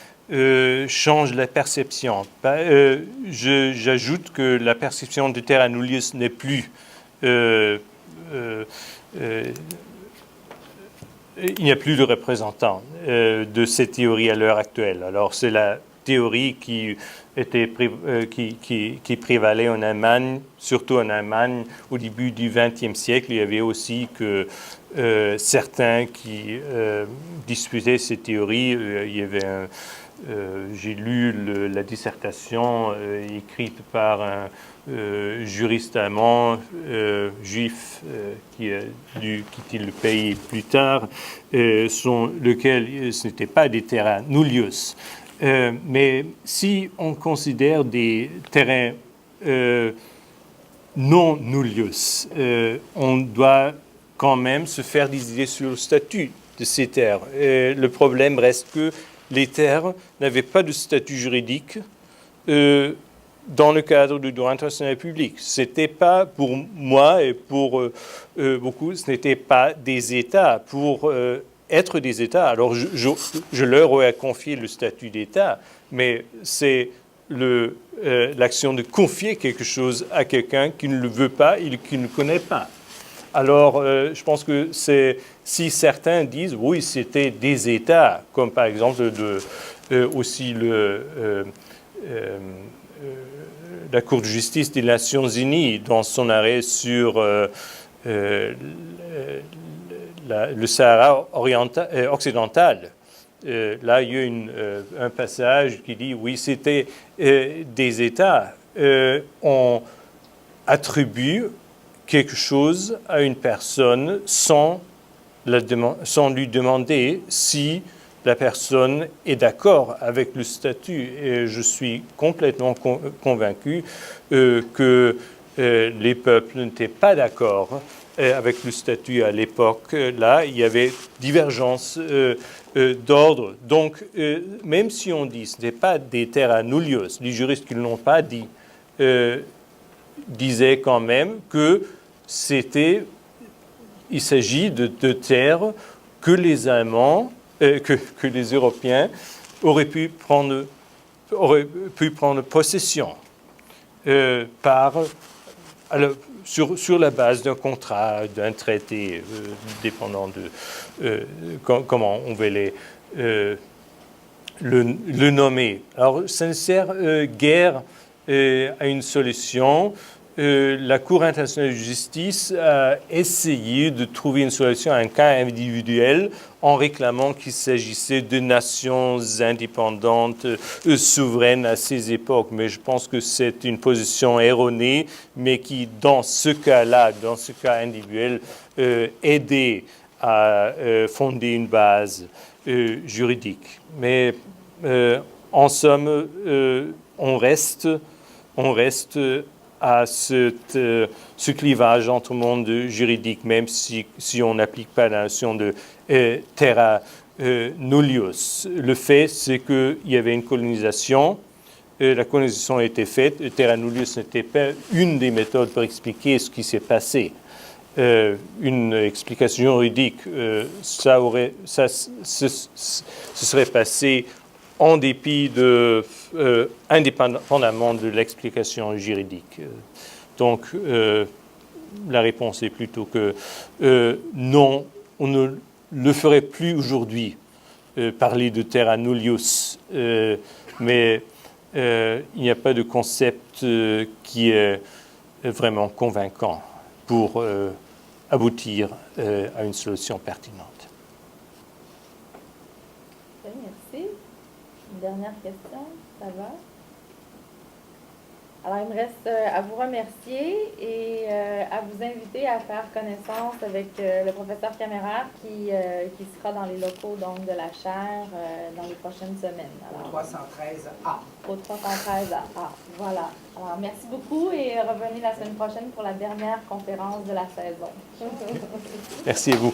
change la perception. J'ajoute que la perception de terra nullius n'est plus il n'y a plus de représentant de cette théorie à l'heure actuelle. Alors, c'est la théorie qui prévalait en Allemagne, surtout en Allemagne au début du XXe siècle. Il y avait aussi que certains qui disputaient cette théorie. Il y avait j'ai lu la dissertation écrite par un juriste allemand, juif, qui a dû quitter le pays plus tard, lequel ce n'était pas des terra nullius. Mais si on considère des terrains non nullius, on doit quand même se faire des idées sur le statut de ces terres. Le problème reste que les terres n'avaient pas de statut juridique dans le cadre du droit international public. Ce n'était pas, pour moi et pour beaucoup, ce n'était pas des États. Pour être des États, alors je leur ai confié le statut d'État, mais c'est l'action de confier quelque chose à quelqu'un qui ne le veut pas et qui ne connaît pas. Alors, je pense que si certains disent, oui, c'était des États, comme par exemple aussi la Cour de justice des Nations Unies, dans son arrêt sur le Sahara occidental. Là, il y a un passage qui dit, oui, c'était des États. On attribue quelque chose à une personne sans lui demander si la personne est d'accord avec le statut. Et je suis complètement convaincu que les peuples n'étaient pas d'accord avec le statut à l'époque. Là, il y avait divergence d'ordre. Donc, même si on dit que ce n'est pas des terra nullius, les juristes qui ne l'ont pas dit disaient quand même que il s'agit de terres que les Allemands, que les Européens auraient pu prendre possession sur la base d'un contrat, d'un traité, dépendant de comment on va le nommer. Alors, ça ne sert guère à une solution. La Cour internationale de justice a essayé de trouver une solution à un cas individuel en réclamant qu'il s'agissait de nations indépendantes, souveraines à ces époques. Mais je pense que c'est une position erronée, mais qui, dans ce cas-là, dans ce cas individuel, aidait à fonder une base juridique. Mais en somme, on reste à ce clivage entre monde juridique, même si on n'applique pas la notion de terra nullius. Le fait, c'est qu'il y avait une colonisation, la colonisation a été faite, terra nullius n'était pas une des méthodes pour expliquer ce qui s'est passé. Une explication juridique, ce serait passé en dépit indépendamment de l'explication juridique. Donc, la réponse est plutôt que non, on ne le ferait plus aujourd'hui, parler de terra nullius, mais il n'y a pas de concept qui est vraiment convaincant pour aboutir à une solution pertinente. Merci. Une dernière question, ça va? Alors, il me reste à vous remercier et à vous inviter à faire connaissance avec le professeur Caméraire qui sera dans les locaux donc, de la chaire dans les prochaines semaines. Alors, 313A. Au 313A. Voilà. Alors, merci beaucoup et revenez la semaine prochaine pour la dernière conférence de la saison. Merci à vous.